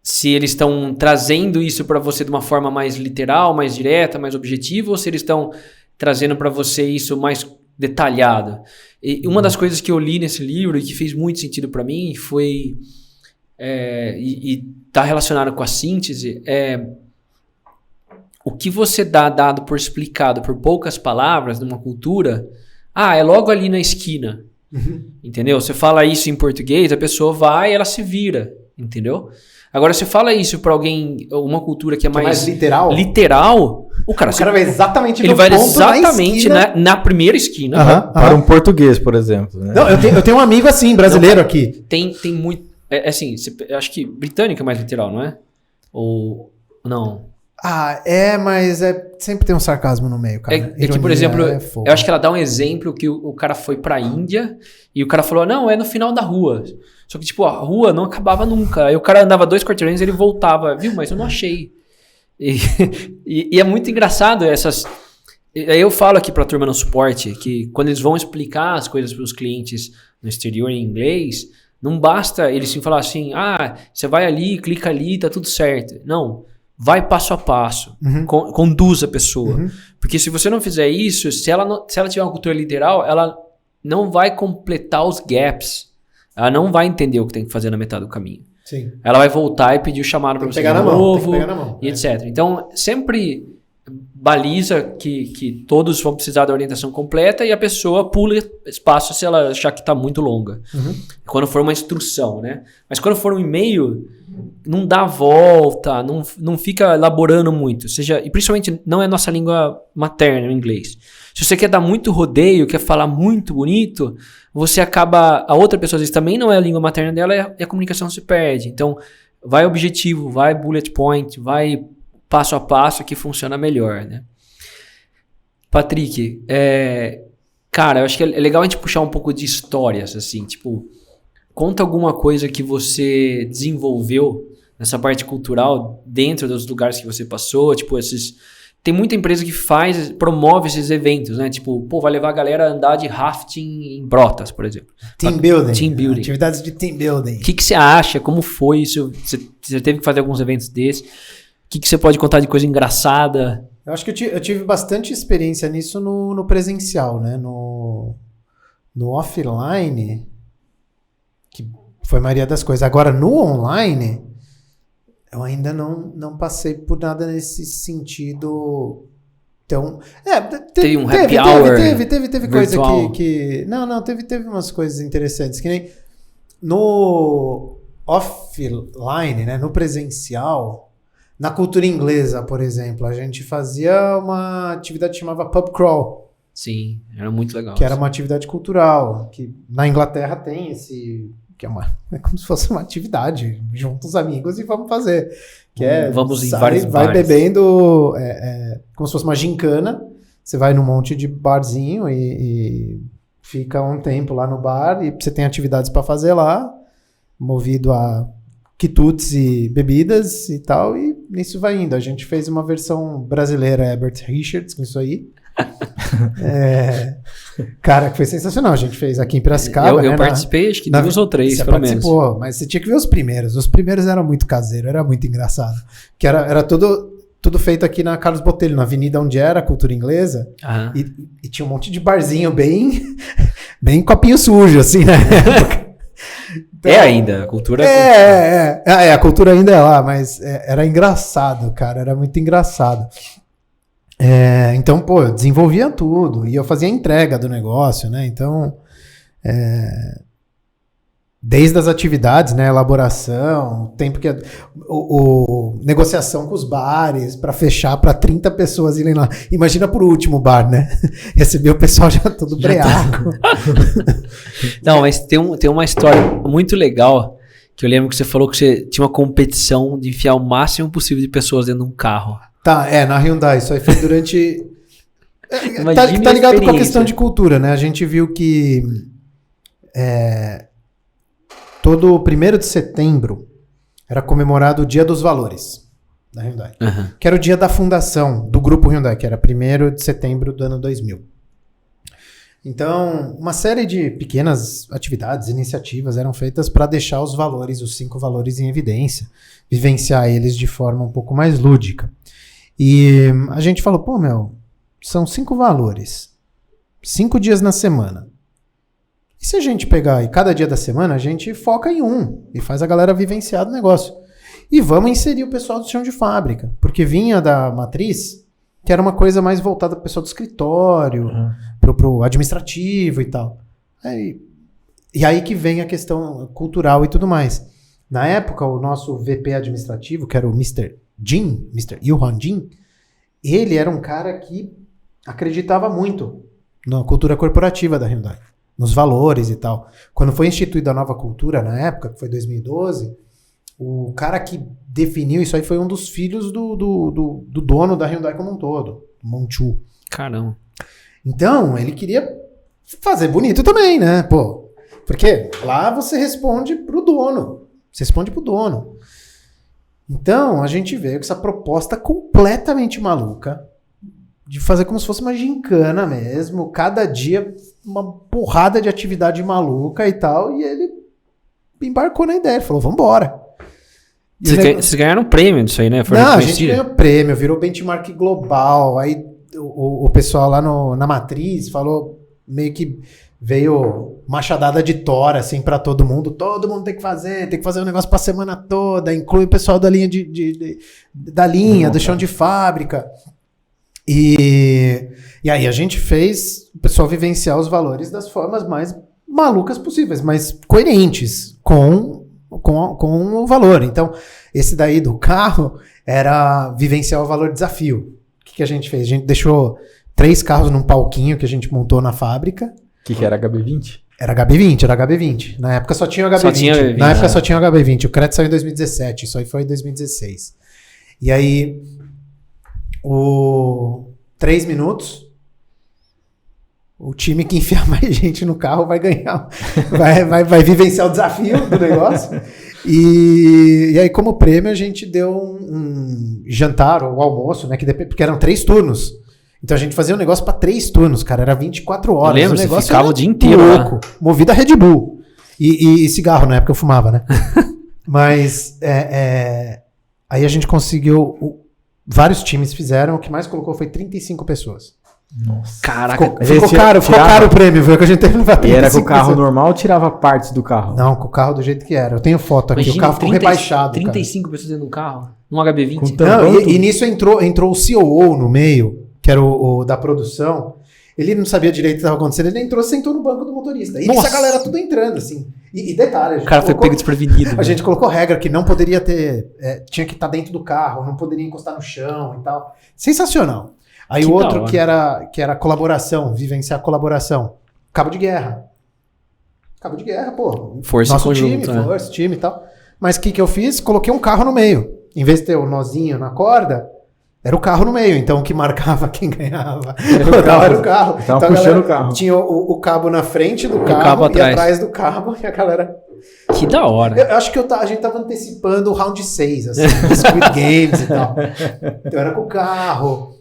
Se eles estão trazendo isso para você de uma forma mais literal, mais direta, mais objetiva, ou se eles estão trazendo para você isso mais detalhado. E uma das coisas que eu li nesse livro e que fez muito sentido para mim foi, e está relacionado com a síntese, o que você dá dado por explicado por poucas palavras numa cultura, é logo ali na esquina. Entendeu? Você fala isso em português, a pessoa vai e ela se vira, entendeu? Agora, você fala isso pra alguém, uma cultura que é mais literal, o cara vai exatamente no ponto, ele vai exatamente na primeira esquina. Para um português, por exemplo. Né? Não, eu tenho um amigo assim, brasileiro aqui. Tem muito... assim, acho que britânico é mais literal, não é? Ou não? Mas sempre tem um sarcasmo no meio, cara. Que, por exemplo, eu acho que ela dá um exemplo que o cara foi pra Índia e o cara falou, não, é no final da rua. Só que, tipo, a rua não acabava nunca. Aí o cara andava 2 quarteirões e ele voltava. Viu? Mas eu não achei. E é muito engraçado essas... Aí eu falo aqui pra turma no suporte que quando eles vão explicar as coisas pros clientes no exterior em inglês, não basta eles falar assim, você vai ali, clica ali, tá tudo certo. Não. Vai passo a passo. Conduz a pessoa. Porque se você não fizer isso, se ela tiver uma cultura literal, ela não vai completar os gaps. Ela não vai entender o que tem que fazer na metade do caminho. Sim. Ela vai voltar e pedir o chamado para você de novo. Tem que pegar na mão. E etc. Então, sempre baliza que todos vão precisar da orientação completa e a pessoa pula espaço se ela achar que está muito longa. Quando for uma instrução, né? Mas quando for um e-mail, não dá volta, não fica elaborando muito. E principalmente não é nossa língua materna, o inglês. Se você quer dar muito rodeio, quer falar muito bonito, você acaba... A outra pessoa, às vezes, também não é a língua materna dela e a comunicação se perde. Então, vai objetivo, vai bullet point, vai passo a passo que funciona melhor, né? Patrick, cara, eu acho que é legal a gente puxar um pouco de histórias, assim, tipo... Conta alguma coisa que você desenvolveu nessa parte cultural dentro dos lugares que você passou, tipo Tem muita empresa que promove esses eventos, né? Tipo, vai levar a galera a andar de rafting em Brotas, por exemplo. Team building. Atividades de team building. O que você acha? Como foi isso? Você teve que fazer alguns eventos desses? O que você pode contar de coisa engraçada? Eu acho que eu tive bastante experiência nisso no presencial, né? No offline... que foi a maioria das coisas. Agora, no online, eu ainda não passei por nada nesse sentido. Então, teve um happy hour. Teve coisa que não, teve umas coisas interessantes, que nem no offline, né, no presencial, na cultura inglesa, por exemplo, a gente fazia uma atividade que chamava pub crawl. Sim, era muito legal. Que era uma atividade cultural, que na Inglaterra tem esse... que é como se fosse uma atividade, junto os amigos e vamos fazer. Vamos em vários vai bares. Bebendo, como se fosse uma gincana, você vai num monte de barzinho e fica um tempo lá no bar e você tem atividades para fazer lá, movido a quitutes e bebidas e tal, e nisso vai indo. A gente fez uma versão brasileira, Herbert Richards, com isso aí. Cara, que foi sensacional. A gente fez aqui em Piracicaba. Eu participei, acho que 2 ou 3, pelo menos. Mas você tinha que ver os primeiros. Os primeiros eram muito caseiros, era muito engraçado. Que era tudo feito aqui na Carlos Botelho, na avenida onde era a cultura inglesa. E tinha um monte de barzinho bem copinho sujo, assim, né? Então, ainda, a cultura... a cultura ainda é lá, mas era engraçado, cara, era muito engraçado. Então, pô, eu desenvolvia tudo, e eu fazia a entrega do negócio, né, então, desde as atividades, né, elaboração, o tempo que... negociação com os bares, para fechar para 30 pessoas irem lá. Imagina por último bar, né? Receber o pessoal já todo breaco. Não, mas tem uma história muito legal, que eu lembro que você falou que você tinha uma competição de enfiar o máximo possível de pessoas dentro de um carro. Tá, na Hyundai, isso aí foi durante... tá ligado com a questão de cultura, né? A gente viu que todo 1º de setembro era comemorado o Dia dos Valores da Hyundai, que era o dia da fundação do grupo Hyundai, que era 1º de setembro do ano 2000. Então, uma série de pequenas atividades, iniciativas eram feitas para deixar os valores, os 5 valores em evidência, vivenciar eles de forma um pouco mais lúdica. E a gente falou, são 5 valores, 5 dias na semana. E se a gente pegar e cada dia da semana, a gente foca em um e faz a galera vivenciar do negócio. E vamos inserir o pessoal do chão de fábrica, porque vinha da matriz, que era uma coisa mais voltada para o pessoal do escritório, pro administrativo e tal. E aí que vem a questão cultural e tudo mais. Na época, o nosso VP administrativo, que era o Mr. Ilhan Jin, ele era um cara que acreditava muito na cultura corporativa da Hyundai, nos valores e tal. Quando foi instituída a nova cultura, na época, que foi 2012, o cara que definiu isso aí foi um dos filhos do dono da Hyundai como um todo, Monchu. Caramba. Então, ele queria fazer bonito também, né? Pô, porque lá você responde pro dono. Você responde pro dono. Então, a gente veio com essa proposta completamente maluca de fazer como se fosse uma gincana mesmo, cada dia uma porrada de atividade maluca e tal, e ele embarcou na ideia, falou, vambora. Vocês ganharam um prêmio disso aí, né? A gente ganhou prêmio, virou benchmark global, aí o pessoal lá na matriz falou, meio que veio machadada de tora, assim, pra todo mundo tem que fazer um negócio pra semana toda, inclui o pessoal da linha da linha, do chão de fábrica. E aí a gente fez o pessoal vivenciar os valores das formas mais malucas possíveis, mas coerentes com o valor. Então, esse daí do carro era vivenciar o valor desafio. O que a gente fez? A gente deixou 3 carros num palquinho que a gente montou na fábrica. O que era HB20? Era HB20. Na época só tinha o HB20. Na época só tinha o HB20. O crédito saiu em 2017. Isso aí foi em 2016. E aí, 3 minutos, o time que enfiar mais gente no carro vai ganhar. vai vivenciar o desafio do negócio. E aí, como prêmio, a gente deu um jantar ou almoço, né? Porque eram 3 turnos. Então a gente fazia um negócio para 3 turnos, cara. Era 24 horas. Eu lembro, o negócio você ficava o dia inteiro louco, movido a Red Bull. E cigarro, na época eu fumava, né? Mas aí a gente conseguiu... Vários times fizeram. O que mais colocou foi 35 pessoas. Nossa. Caraca. Ficou caro o prêmio, viu? Que a gente teve no E era com o carro normal ou tirava partes do carro? Não, com o carro do jeito que era. Eu tenho foto aqui. Imagina, o carro ficou rebaixado. 35 pessoas dentro do carro? Num HB20? Não, e nisso entrou o COO no meio, que era o da produção. Ele não sabia direito o que estava acontecendo. Ele entrou, sentou no banco do motorista. E essa galera tudo entrando, assim. E detalhe, o cara foi pego desprevenido. A gente colocou regra que não poderia ter... tinha que estar dentro do carro, não poderia encostar no chão e tal. Sensacional. Aí o outro que era colaboração, vivenciar colaboração. Cabo de guerra, pô. Força nosso conjunto, time, força, time e tal. Mas o que eu fiz? Coloquei um carro no meio. Em vez de ter o nozinho na corda, era o carro no meio. Então o que marcava quem ganhava era o carro. Tava então, puxando o carro. Tinha o cabo na frente do cabo e atrás do cabo. E a galera Que da hora. Eu acho que a gente tava antecipando o round 6, assim, Squid Games e tal. Então era com o carro.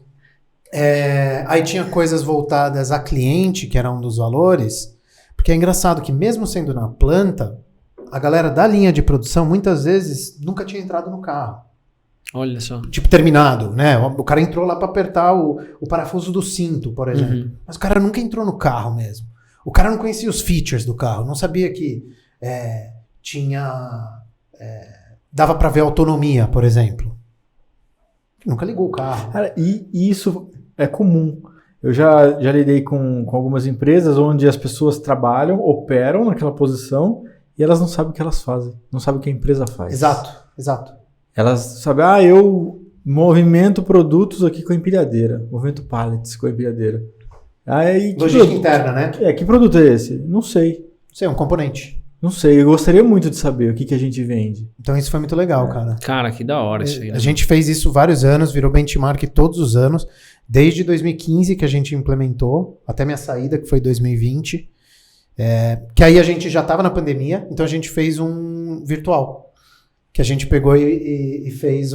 Aí tinha coisas voltadas a cliente, que era um dos valores. Porque é engraçado que mesmo sendo na planta, a galera da linha de produção, muitas vezes, nunca tinha entrado no carro. Olha só. Tipo, terminado, né? O cara entrou lá pra apertar o parafuso do cinto, por exemplo. Uhum. Mas o cara nunca entrou no carro mesmo. O cara não conhecia os features do carro. Não sabia que dava pra ver autonomia, por exemplo. Nunca ligou o carro. Cara, e isso é comum. Eu já lidei com algumas empresas onde as pessoas trabalham, operam naquela posição e elas não sabem o que elas fazem. Não sabem o que a empresa faz. Exato. Elas sabem, eu movimento produtos aqui com a empilhadeira. Movimento pallets com a empilhadeira. Aí, logística interna, né? Que produto é esse? Não sei. Isso é um componente. Não sei, eu gostaria muito de saber o que a gente vende. Então isso foi muito legal, cara. Cara, que da hora isso aí. Né? A gente fez isso vários anos, virou benchmark todos os anos. Desde 2015 que a gente implementou, até minha saída, que foi 2020. Que aí a gente já estava na pandemia, então a gente fez um virtual. Que a gente pegou e fez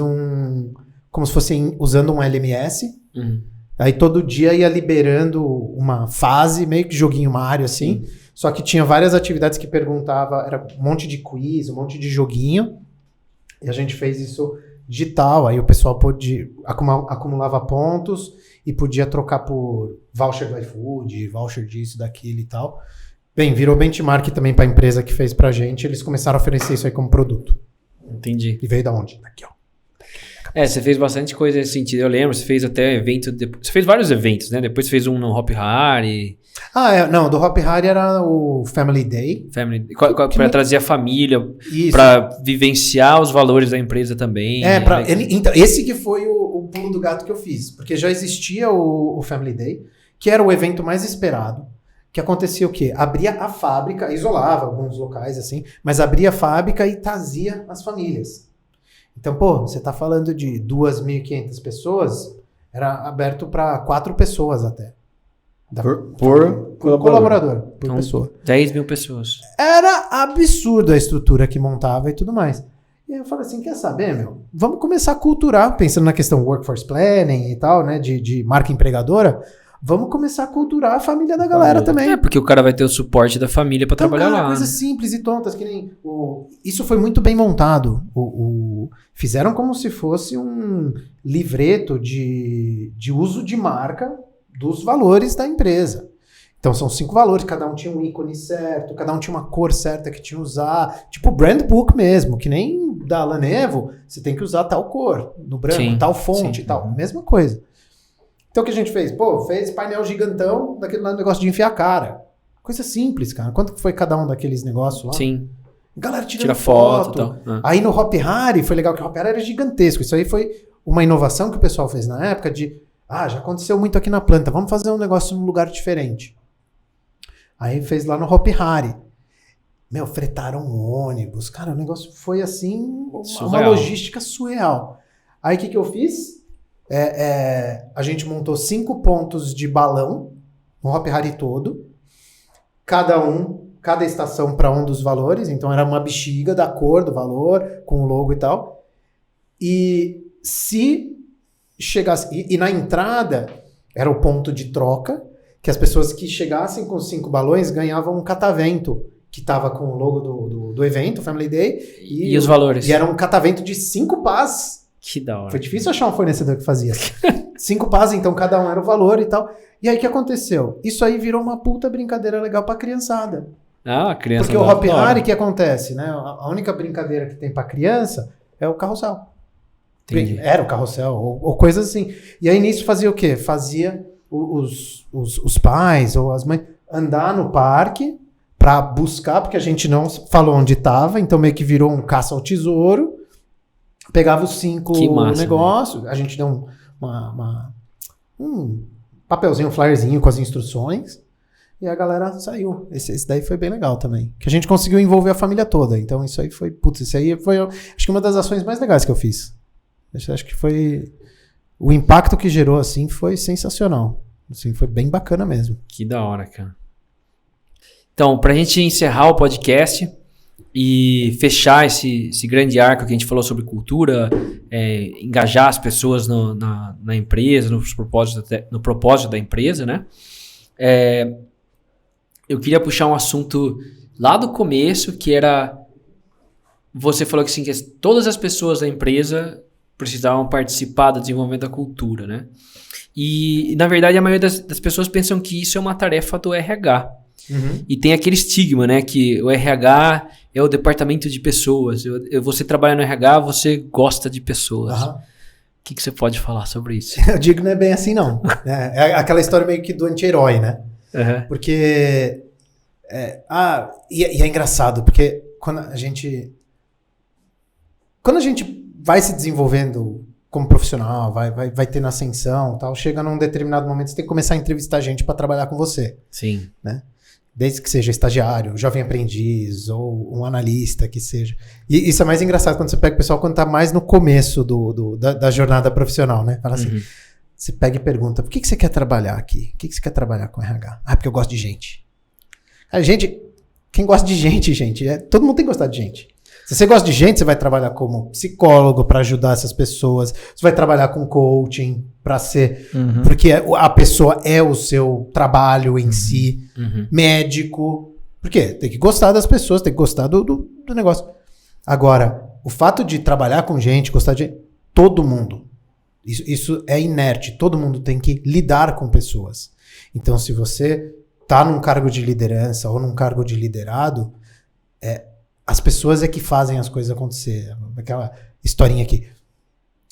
como se fosse usando um LMS. Uhum. Aí todo dia ia liberando uma fase, meio que joguinho Mario, assim. Só que tinha várias atividades que perguntava, era um monte de quiz, um monte de joguinho. E a gente fez isso digital. Aí o pessoal acumulava pontos e podia trocar por voucher do iFood, voucher disso, daquilo e tal. Bem, virou benchmark também para a empresa que fez pra gente. Eles começaram a oferecer isso aí como produto. Entendi. E veio da onde? Daqui, ó. Você fez bastante coisa nesse sentido. Eu lembro, você fez até evento. Você fez vários eventos, né? Depois você fez um no Hop Hari. Não, do Hop Hari era o Family Day. Para trazer a família, para vivenciar os valores da empresa também. Então, esse que foi o pulo do gato que eu fiz. Porque já existia o Family Day, que era o evento mais esperado. Que acontecia o quê? Abria a fábrica, isolava alguns locais assim, mas abria a fábrica e trazia as famílias. Então, você tá falando de 2.500 pessoas, era aberto para 4 pessoas até. Por colaborador, por então, pessoa. 10 mil pessoas. Era absurdo a estrutura que montava e tudo mais. E aí eu falei assim, quer saber, meu? Vamos começar a culturar, pensando na questão workforce planning e tal, né, de marca empregadora, vamos começar a culturar a família da galera também. Porque o cara vai ter o suporte da família para trabalhar lá. Coisas simples e tontas, que nem... Isso foi muito bem montado. Fizeram como se fosse um livreto de uso de marca dos valores da empresa. Então são 5 valores, cada um tinha um ícone certo, cada um tinha uma cor certa que tinha que usar. Tipo brand book mesmo, que nem da Lanevo, você tem que usar tal cor, no branco, tal fonte e tal. Mesma coisa. Então o que a gente fez? Fez painel gigantão daquele negócio de enfiar a cara. Coisa simples, cara. Quanto que foi cada um daqueles negócios lá? Sim. Galera tira foto. Tal. Aí no Hop Hari foi legal que o Hop Hari era gigantesco. Isso aí foi uma inovação que o pessoal fez na época de já aconteceu muito aqui na planta, vamos fazer um negócio num lugar diferente. Aí fez lá no Hop Hari. Fretaram um ônibus. Cara, o negócio foi assim, uma logística surreal. Aí o que eu fiz? A gente montou 5 pontos de balão no Hop Hari todo. Cada estação para um dos valores. Então era uma bexiga da cor do valor, com o logo e tal. E se chegasse... E na entrada era o ponto de troca, que as pessoas que chegassem com 5 balões ganhavam um catavento, que estava com o logo do evento, Family Day. E os valores. E era um catavento de 5 pás. Que da hora. Foi difícil achar um fornecedor que fazia. 5 pás, então cada um era o valor e tal. E aí o que aconteceu? Isso aí virou uma puta brincadeira legal pra criançada. A criança. Porque o Hop Hari, o que acontece, né? A única brincadeira que tem pra criança é o carrossel. Entendi. Era o carrossel, ou coisas assim. E aí nisso fazia o quê? Fazia os pais ou as mães andar no parque pra buscar, porque a gente não falou onde tava, então meio que virou um caça ao tesouro. Pegava os 5 negócios, né? A gente deu um papelzinho, um flyerzinho com as instruções, e a galera saiu. Esse daí foi bem legal também. Que a gente conseguiu envolver a família toda. Então isso aí foi... isso aí foi, acho que uma das ações mais legais que eu fiz. Acho que foi... O impacto que gerou, assim, foi sensacional. Assim, foi bem bacana mesmo. Que da hora, cara. Então, pra gente encerrar o podcast, e fechar esse grande arco que a gente falou sobre cultura, engajar as pessoas na empresa, no propósito da empresa, né? Eu queria puxar um assunto lá do começo, que era... Você falou que, assim, que todas as pessoas da empresa precisavam participar do desenvolvimento da cultura, né? E na verdade, a maioria das pessoas pensam que isso é uma tarefa do RH. Uhum. E tem aquele estigma, né? Que o RH é o departamento de pessoas. Você trabalha no RH, você gosta de pessoas. Uhum. O que você pode falar sobre isso? Eu digo que não é bem assim, não. É aquela história meio que do anti-herói, né? Uhum. Porque... E é engraçado, porque quando a gente vai se desenvolvendo como profissional, vai tendo ascensão, tal, chega num determinado momento, você tem que começar a entrevistar gente para trabalhar com você. Sim. Né? Desde que seja estagiário, jovem aprendiz ou um analista, que seja. E isso é mais engraçado quando você pega o pessoal quando tá mais no começo da jornada profissional, né? Fala assim, você pega e pergunta, por que você quer trabalhar aqui? Por que você quer trabalhar com RH? Porque eu gosto de gente. Quem gosta de gente, todo mundo tem que gostar de gente. Se você gosta de gente, você vai trabalhar como psicólogo para ajudar essas pessoas, você vai trabalhar com coaching para ser... Porque a pessoa é o seu trabalho em si, médico. Por quê? Tem que gostar das pessoas, tem que gostar do negócio. Agora, o fato de trabalhar com gente, gostar de gente, todo mundo, isso é inerte, todo mundo tem que lidar com pessoas. Então, se você tá num cargo de liderança ou num cargo de liderado, as pessoas é que fazem as coisas acontecer. Aquela historinha aqui,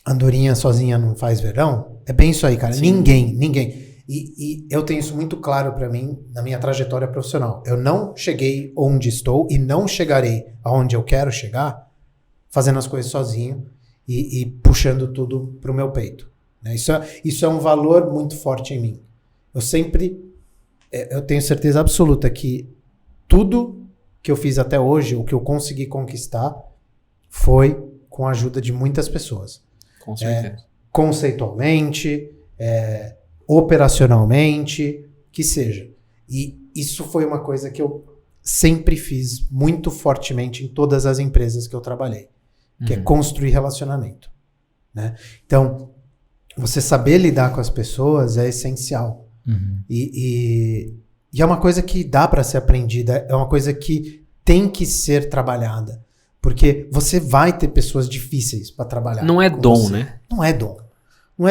andorinha sozinha não faz verão, é bem isso aí, cara. Sim. Ninguém. E eu tenho isso muito claro pra mim na minha trajetória profissional. Eu não cheguei onde estou e não chegarei aonde eu quero chegar fazendo as coisas sozinho e puxando tudo pro meu peito. Né? Isso é um valor muito forte em mim. Eu tenho certeza absoluta que tudo que eu fiz até hoje, o que eu consegui conquistar, foi com a ajuda de muitas pessoas. Com certeza. Conceitualmente, operacionalmente, que seja. E isso foi uma coisa que eu sempre fiz muito fortemente em todas as empresas que eu trabalhei, que é construir relacionamento. Né? Então, você saber lidar com as pessoas é essencial. E é uma coisa que dá para ser aprendida, é uma coisa que tem que ser trabalhada. Porque você vai ter pessoas difíceis para trabalhar. Não é dom, você. Né? Não é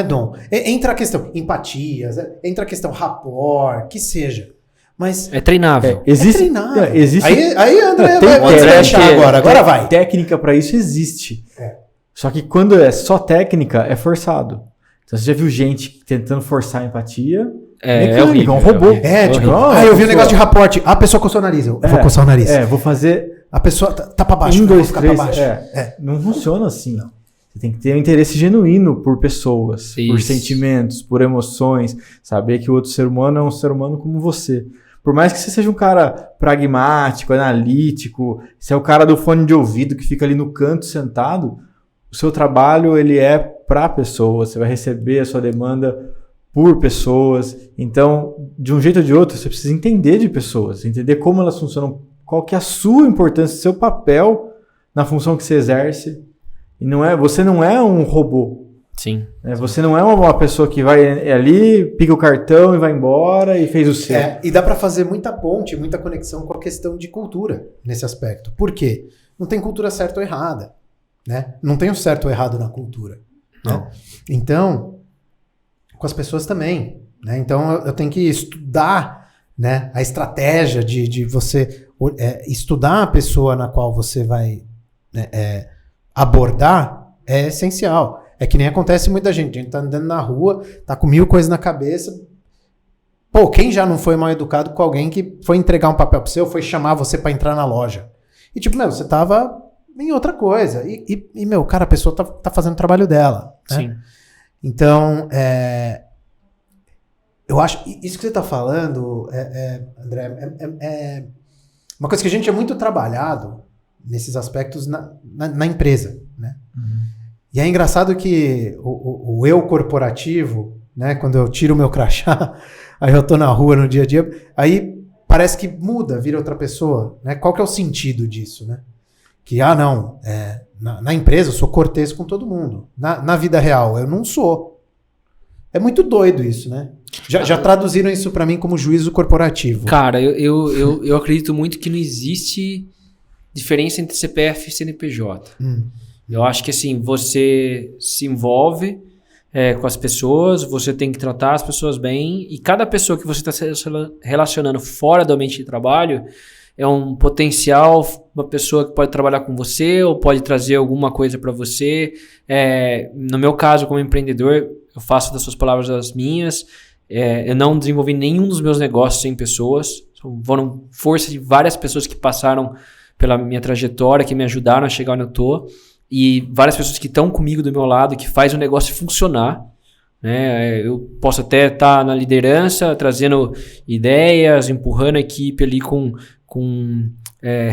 dom. Entra a questão empatias, entra a questão rapport, que seja. Mas é treinável. Existe. Aí André vai deixar agora vai. Técnica para isso existe. Só que quando é só técnica, é forçado. Então você já viu gente tentando forçar a empatia... É horrível, um robô. Eu vi um negócio de rapport. A pessoa coçou o nariz. Eu vou coçar o nariz. Vou fazer... A pessoa tá pra baixo. 1, 2, 3. Não funciona assim. Não. Você tem que ter um interesse genuíno por pessoas, por sentimentos, por emoções. Saber que o outro ser humano é um ser humano como você. Por mais que você seja um cara pragmático, analítico, você é o cara do fone de ouvido que fica ali no canto sentado, o seu trabalho ele é pra pessoa. Você vai receber a sua demanda por pessoas. Então, de um jeito ou de outro, você precisa entender de pessoas, entender como elas funcionam, qual que é a sua importância, seu papel na função que você exerce. E você não é um robô. Sim. Você não é uma pessoa que vai ali, pica o cartão e vai embora e fez o seu. E dá para fazer muita ponte, muita conexão com a questão de cultura nesse aspecto. Por quê? Não tem cultura certa ou errada. Né? Não tem o certo ou errado na cultura. Né? Então... com as pessoas também, né? Então eu tenho que estudar, né, a estratégia de você estudar a pessoa na qual você vai abordar é essencial. É que nem acontece muita gente. A gente tá andando na rua, tá com 1000 coisas na cabeça. Pô, quem já não foi mal educado com alguém que foi entregar um papel pra você ou foi chamar você pra entrar na loja? E tipo, você tava em outra coisa. E cara, a pessoa tá fazendo o trabalho dela. Né? Sim. Então, eu acho... Isso que você está falando, André, é uma coisa que a gente é muito trabalhado nesses aspectos na empresa. Né? E é engraçado que o eu corporativo, né, quando eu tiro o meu crachá, aí eu tô na rua no dia a dia, aí parece que muda, vira outra pessoa, né? Qual que é o sentido disso, né? Que, não, na empresa eu sou cortês com todo mundo. Na vida real, eu não sou. É muito doido isso, né? Já traduziram isso pra mim como juízo corporativo. Cara, eu acredito muito que não existe diferença entre CPF e CNPJ. Eu acho que assim, você se envolve com as pessoas, você tem que tratar as pessoas bem, e cada pessoa que você está se relacionando fora do ambiente de trabalho é um potencial, uma pessoa que pode trabalhar com você ou pode trazer alguma coisa para você. No meu caso, como empreendedor, eu faço das suas palavras as minhas. Eu não desenvolvi nenhum dos meus negócios sem pessoas. Foram força de várias pessoas que passaram pela minha trajetória, que me ajudaram a chegar onde eu tô. E várias pessoas que estão comigo do meu lado, que faz o negócio funcionar. Né? Eu posso até estar na liderança, trazendo ideias, empurrando a equipe ali com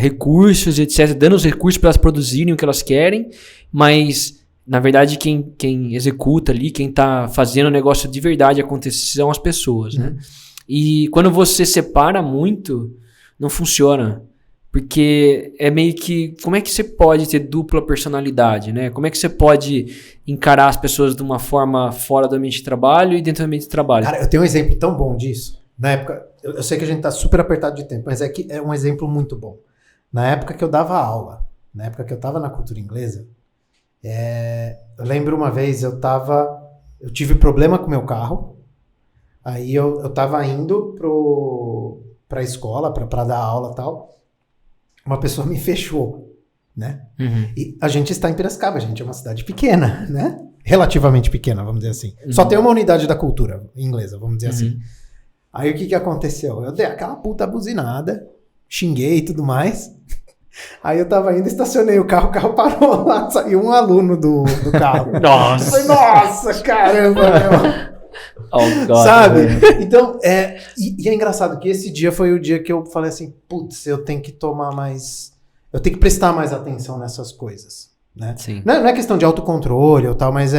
recursos, etc. Dando os recursos para elas produzirem o que elas querem. Mas, na verdade, quem executa ali, quem está fazendo o negócio de verdade acontecer são as pessoas. Né? E quando você separa muito, não funciona. Porque é meio que... Como é que você pode ter dupla personalidade, né? Como é que você pode encarar as pessoas de uma forma fora do ambiente de trabalho e dentro do ambiente de trabalho? Cara, eu tenho um exemplo tão bom disso. Na época... Eu sei que a gente tá super apertado de tempo, mas é um exemplo muito bom. Na época que eu dava aula, na época que eu tava na cultura inglesa, eu lembro uma vez, eu tive problema com o meu carro, aí eu tava indo pra escola, pra dar aula e tal. Uma pessoa me fechou, né? E a gente está em Piracicaba, a gente é uma cidade pequena, né? Relativamente pequena, vamos dizer assim. Só tem uma unidade da cultura inglesa, vamos dizer assim. Aí o que aconteceu? Eu dei aquela puta buzinada, xinguei e tudo mais. Aí eu tava indo, estacionei o carro parou lá, saiu um aluno do carro. Nossa! Eu falei, nossa, caramba, meu! Oh, God, sabe? Então, e é engraçado que esse dia foi o dia que eu falei assim, putz, eu tenho que prestar mais atenção nessas coisas, né? Sim. Não é questão de autocontrole ou tal, mas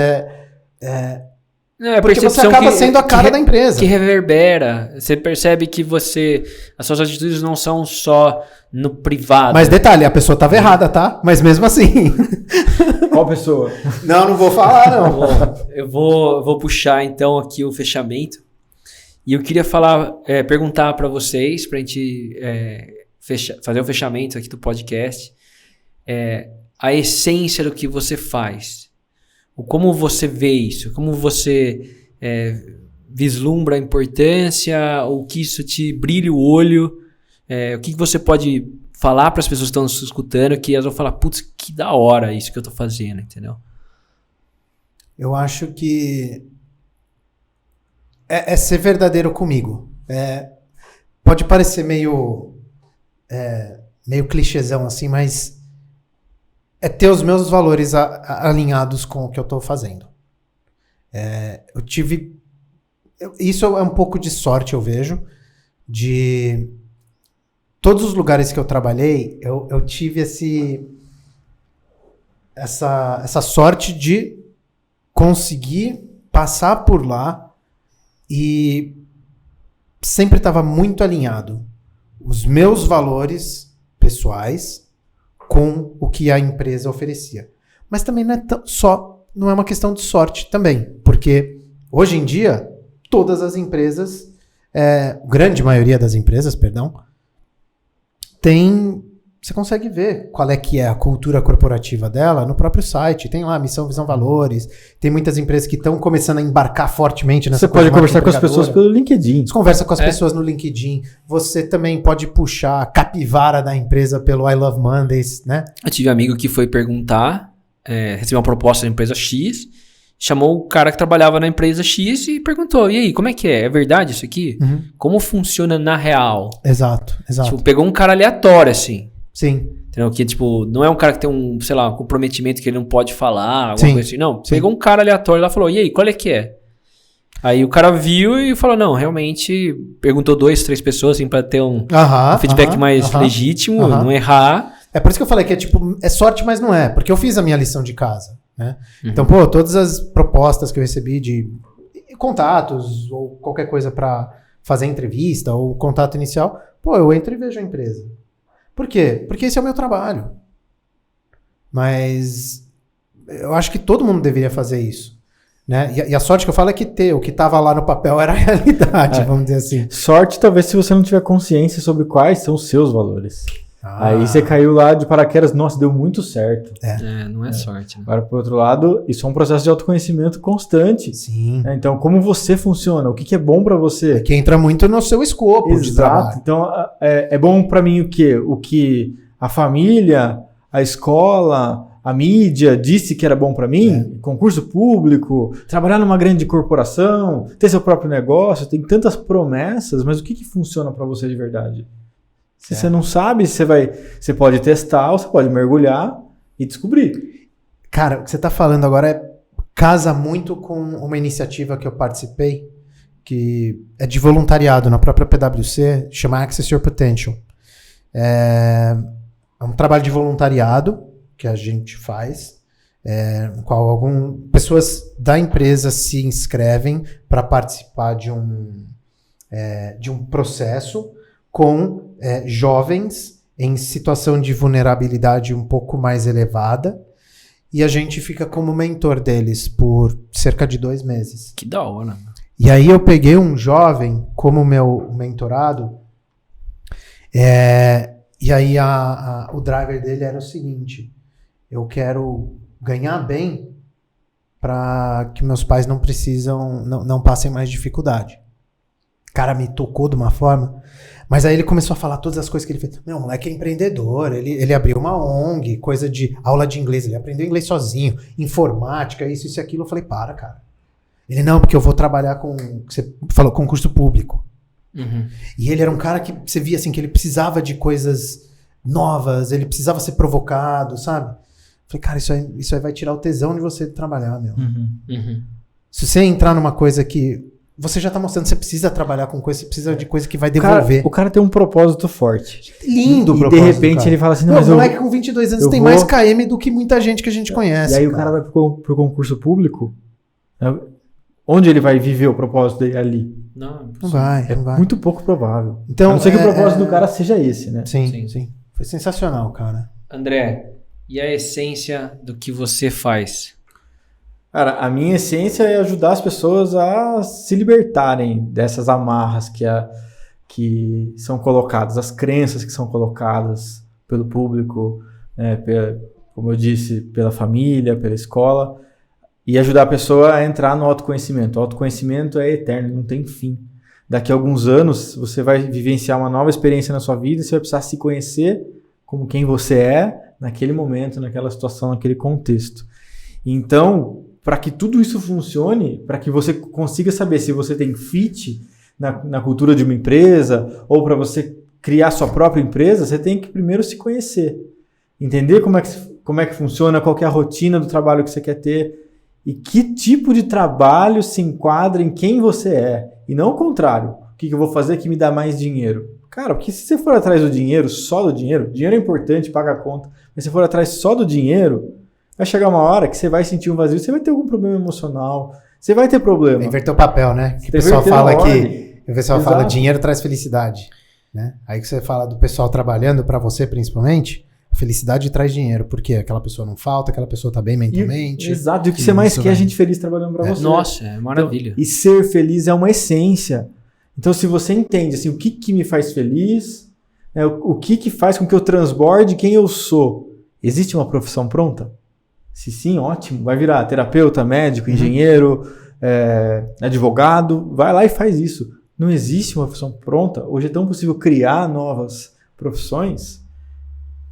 Não, porque você acaba sendo a cara da empresa. Que reverbera. Você percebe que as suas atitudes não são só no privado. Mas detalhe, a pessoa tava errada, tá? Mas mesmo assim... Qual pessoa? Não vou falar, não. Eu vou puxar então aqui o fechamento. E eu queria perguntar para vocês, pra gente fazer o fechamento aqui do podcast, a essência do que você faz. Como você vê isso? Como você vislumbra a importância? O que isso te brilha o olho? O que você pode falar para as pessoas que estão nos escutando que elas vão falar, putz, que da hora isso que eu tô fazendo, entendeu? Eu acho que é ser verdadeiro comigo. Pode parecer meio clichêzão assim, mas é ter os meus valores alinhados com o que eu tô fazendo. Isso é um pouco de sorte, eu vejo, de todos os lugares que eu trabalhei, eu tive essa sorte de conseguir passar por lá e sempre estava muito alinhado os meus valores pessoais com o que a empresa oferecia. Mas também não é uma questão de sorte também, porque hoje em dia todas as empresas, grande maioria das empresas, você consegue ver qual é que é a cultura corporativa dela no próprio site. Tem lá missão, visão, valores. Tem muitas empresas que estão começando a embarcar fortemente nessa coisa. Você pode conversar com as pessoas pelo LinkedIn. Você conversa com as pessoas no LinkedIn. Você também pode puxar a capivara da empresa pelo I Love Mondays, né? Eu tive um amigo que foi perguntar, recebeu uma proposta da empresa X, chamou o cara que trabalhava na empresa X e perguntou, e aí, como é que é? É verdade isso aqui? Como funciona na real? Exato. Tipo, pegou um cara aleatório, assim. Sim. Entendeu? Que, tipo, não é um cara que tem um comprometimento que ele não pode falar, alguma coisa assim. Não, sim. Pegou um cara aleatório lá e falou, e aí, qual é que é? Aí o cara viu e falou, não, realmente, perguntou 2, 3 pessoas, assim, pra ter um feedback mais legítimo, não errar. É por isso que eu falei que é sorte, mas não é, porque eu fiz a minha lição de casa, né? Então, todas as propostas que eu recebi de contatos ou qualquer coisa pra fazer entrevista ou contato inicial, pô, eu entro e vejo a empresa. Por quê? Porque esse é o meu trabalho. Mas eu acho que todo mundo deveria fazer isso. Né? E a sorte que eu falo é que o que estava lá no papel era a realidade, vamos dizer assim. Sorte talvez se você não tiver consciência sobre quais são os seus valores. Aí você caiu lá de paraquedas, nossa, deu muito certo. Não é sorte. Né? Agora, por outro lado, isso é um processo de autoconhecimento constante. Sim. Então, como você funciona? O que é bom para você? É que entra muito no seu escopo de trabalho. Então, é bom para mim o quê? O que a família, a escola, a mídia disse que era bom para mim? Concurso público, trabalhar numa grande corporação, ter seu próprio negócio, tem tantas promessas, mas o que funciona para você de verdade? Se você não sabe, você pode testar, ou você pode mergulhar e descobrir. Cara, o que você está falando agora casa muito com uma iniciativa que eu participei, que é de voluntariado na própria PwC, chama Access Your Potential. É um trabalho de voluntariado que a gente faz, no qual pessoas da empresa se inscrevem para participar de um processo com jovens em situação de vulnerabilidade um pouco mais elevada, e a gente fica como mentor deles por cerca de 2 meses. Que da hora. E aí eu peguei um jovem como meu mentorado, e aí o driver dele era o seguinte: eu quero ganhar bem para que meus pais não passem mais dificuldade. O cara me tocou de uma forma. Mas aí ele começou a falar todas as coisas que ele fez. Meu, o moleque é empreendedor, ele abriu uma ONG, coisa de aula de inglês, ele aprendeu inglês sozinho, informática, isso e aquilo. Eu falei, cara. Ele, não, porque eu vou trabalhar você falou, concurso público. Uhum. E ele era um cara que você via assim, que ele precisava de coisas novas, ele precisava ser provocado, sabe? Eu falei, cara, isso aí vai tirar o tesão de você trabalhar, meu. Uhum. Se você entrar numa coisa que você já tá mostrando que você precisa trabalhar com coisa, você precisa de coisa que vai devolver. O cara tem um propósito forte. Lindo o propósito. E de repente ele fala assim, não, mas o moleque com 22 anos tem mais KM do que muita gente que a gente conhece. E aí o cara vai pro concurso público, onde ele vai viver o propósito dele ali? Não vai. Muito pouco provável. Então, a não ser que o propósito do cara seja esse, né? Sim. Foi sensacional, cara. André, e a essência do que você faz? Cara, a minha essência é ajudar as pessoas a se libertarem dessas amarras que são colocadas, as crenças que são colocadas pelo público, como eu disse, pela família, pela escola, e ajudar a pessoa a entrar no autoconhecimento. O autoconhecimento é eterno, não tem fim. Daqui a alguns anos, você vai vivenciar uma nova experiência na sua vida e você vai precisar se conhecer como quem você é naquele momento, naquela situação, naquele contexto. Então, para que tudo isso funcione, para que você consiga saber se você tem fit na cultura de uma empresa, ou para você criar sua própria empresa, você tem que primeiro se conhecer. Entender como é que funciona, qual que é a rotina do trabalho que você quer ter, e que tipo de trabalho se enquadra em quem você é. E não o contrário. O que eu vou fazer que me dá mais dinheiro? Cara, porque se você for atrás do dinheiro, só do dinheiro é importante, paga a conta, mas se for atrás só do dinheiro, vai chegar uma hora que você vai sentir um vazio, você vai ter algum problema emocional, você vai ter problema. Inverter o papel, né? Que o pessoal fala dinheiro traz felicidade, né? Aí que você fala do pessoal trabalhando para você principalmente, a felicidade traz dinheiro, porque aquela pessoa não falta, aquela pessoa tá bem mentalmente. Exato, e o que você mais quer é gente feliz trabalhando para você. Nossa, é maravilha. Então, e ser feliz é uma essência. Então, se você entende assim, o que me faz feliz, o que faz com que eu transborde quem eu sou, existe uma profissão pronta? Se sim, ótimo. Vai virar terapeuta, médico, engenheiro, advogado. Vai lá e faz isso. Não existe uma profissão pronta. Hoje é tão possível criar novas profissões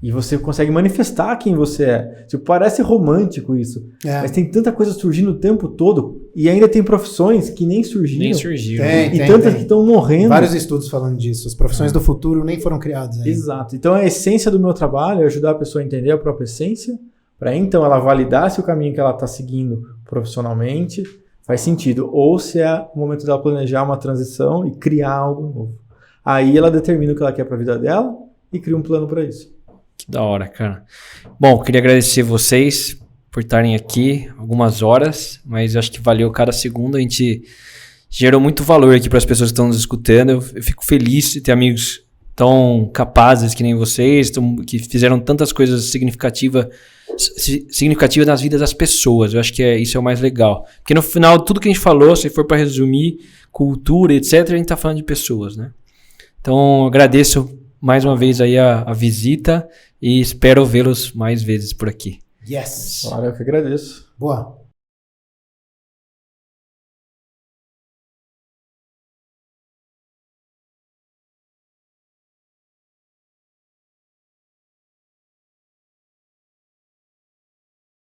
e você consegue manifestar quem você é. Tipo, parece romântico isso. Mas tem tanta coisa surgindo o tempo todo e ainda tem profissões que nem surgiram. Tem, tantas que estão morrendo. Vários estudos falando disso. As profissões do futuro nem foram criadas ainda. Exato. Então a essência do meu trabalho é ajudar a pessoa a entender a própria essência, para então ela validar se o caminho que ela está seguindo profissionalmente faz sentido, ou se é o momento dela planejar uma transição e criar algo novo. Aí ela determina o que ela quer para a vida dela e cria um plano para isso. Que da hora, cara. Bom, queria agradecer vocês por estarem aqui algumas horas, mas eu acho que valeu cada segundo a gente gerou muito valor aqui para as pessoas que estão nos escutando. Eu fico feliz de ter amigos tão capazes que nem vocês, que fizeram tantas coisas significativas nas vidas das pessoas. Eu acho que isso é o mais legal. Porque no final, tudo que a gente falou, se for para resumir, cultura, etc., a gente tá falando de pessoas, né? Então, agradeço mais uma vez aí a visita e espero vê-los mais vezes por aqui. Yes! Claro, eu que agradeço. Boa.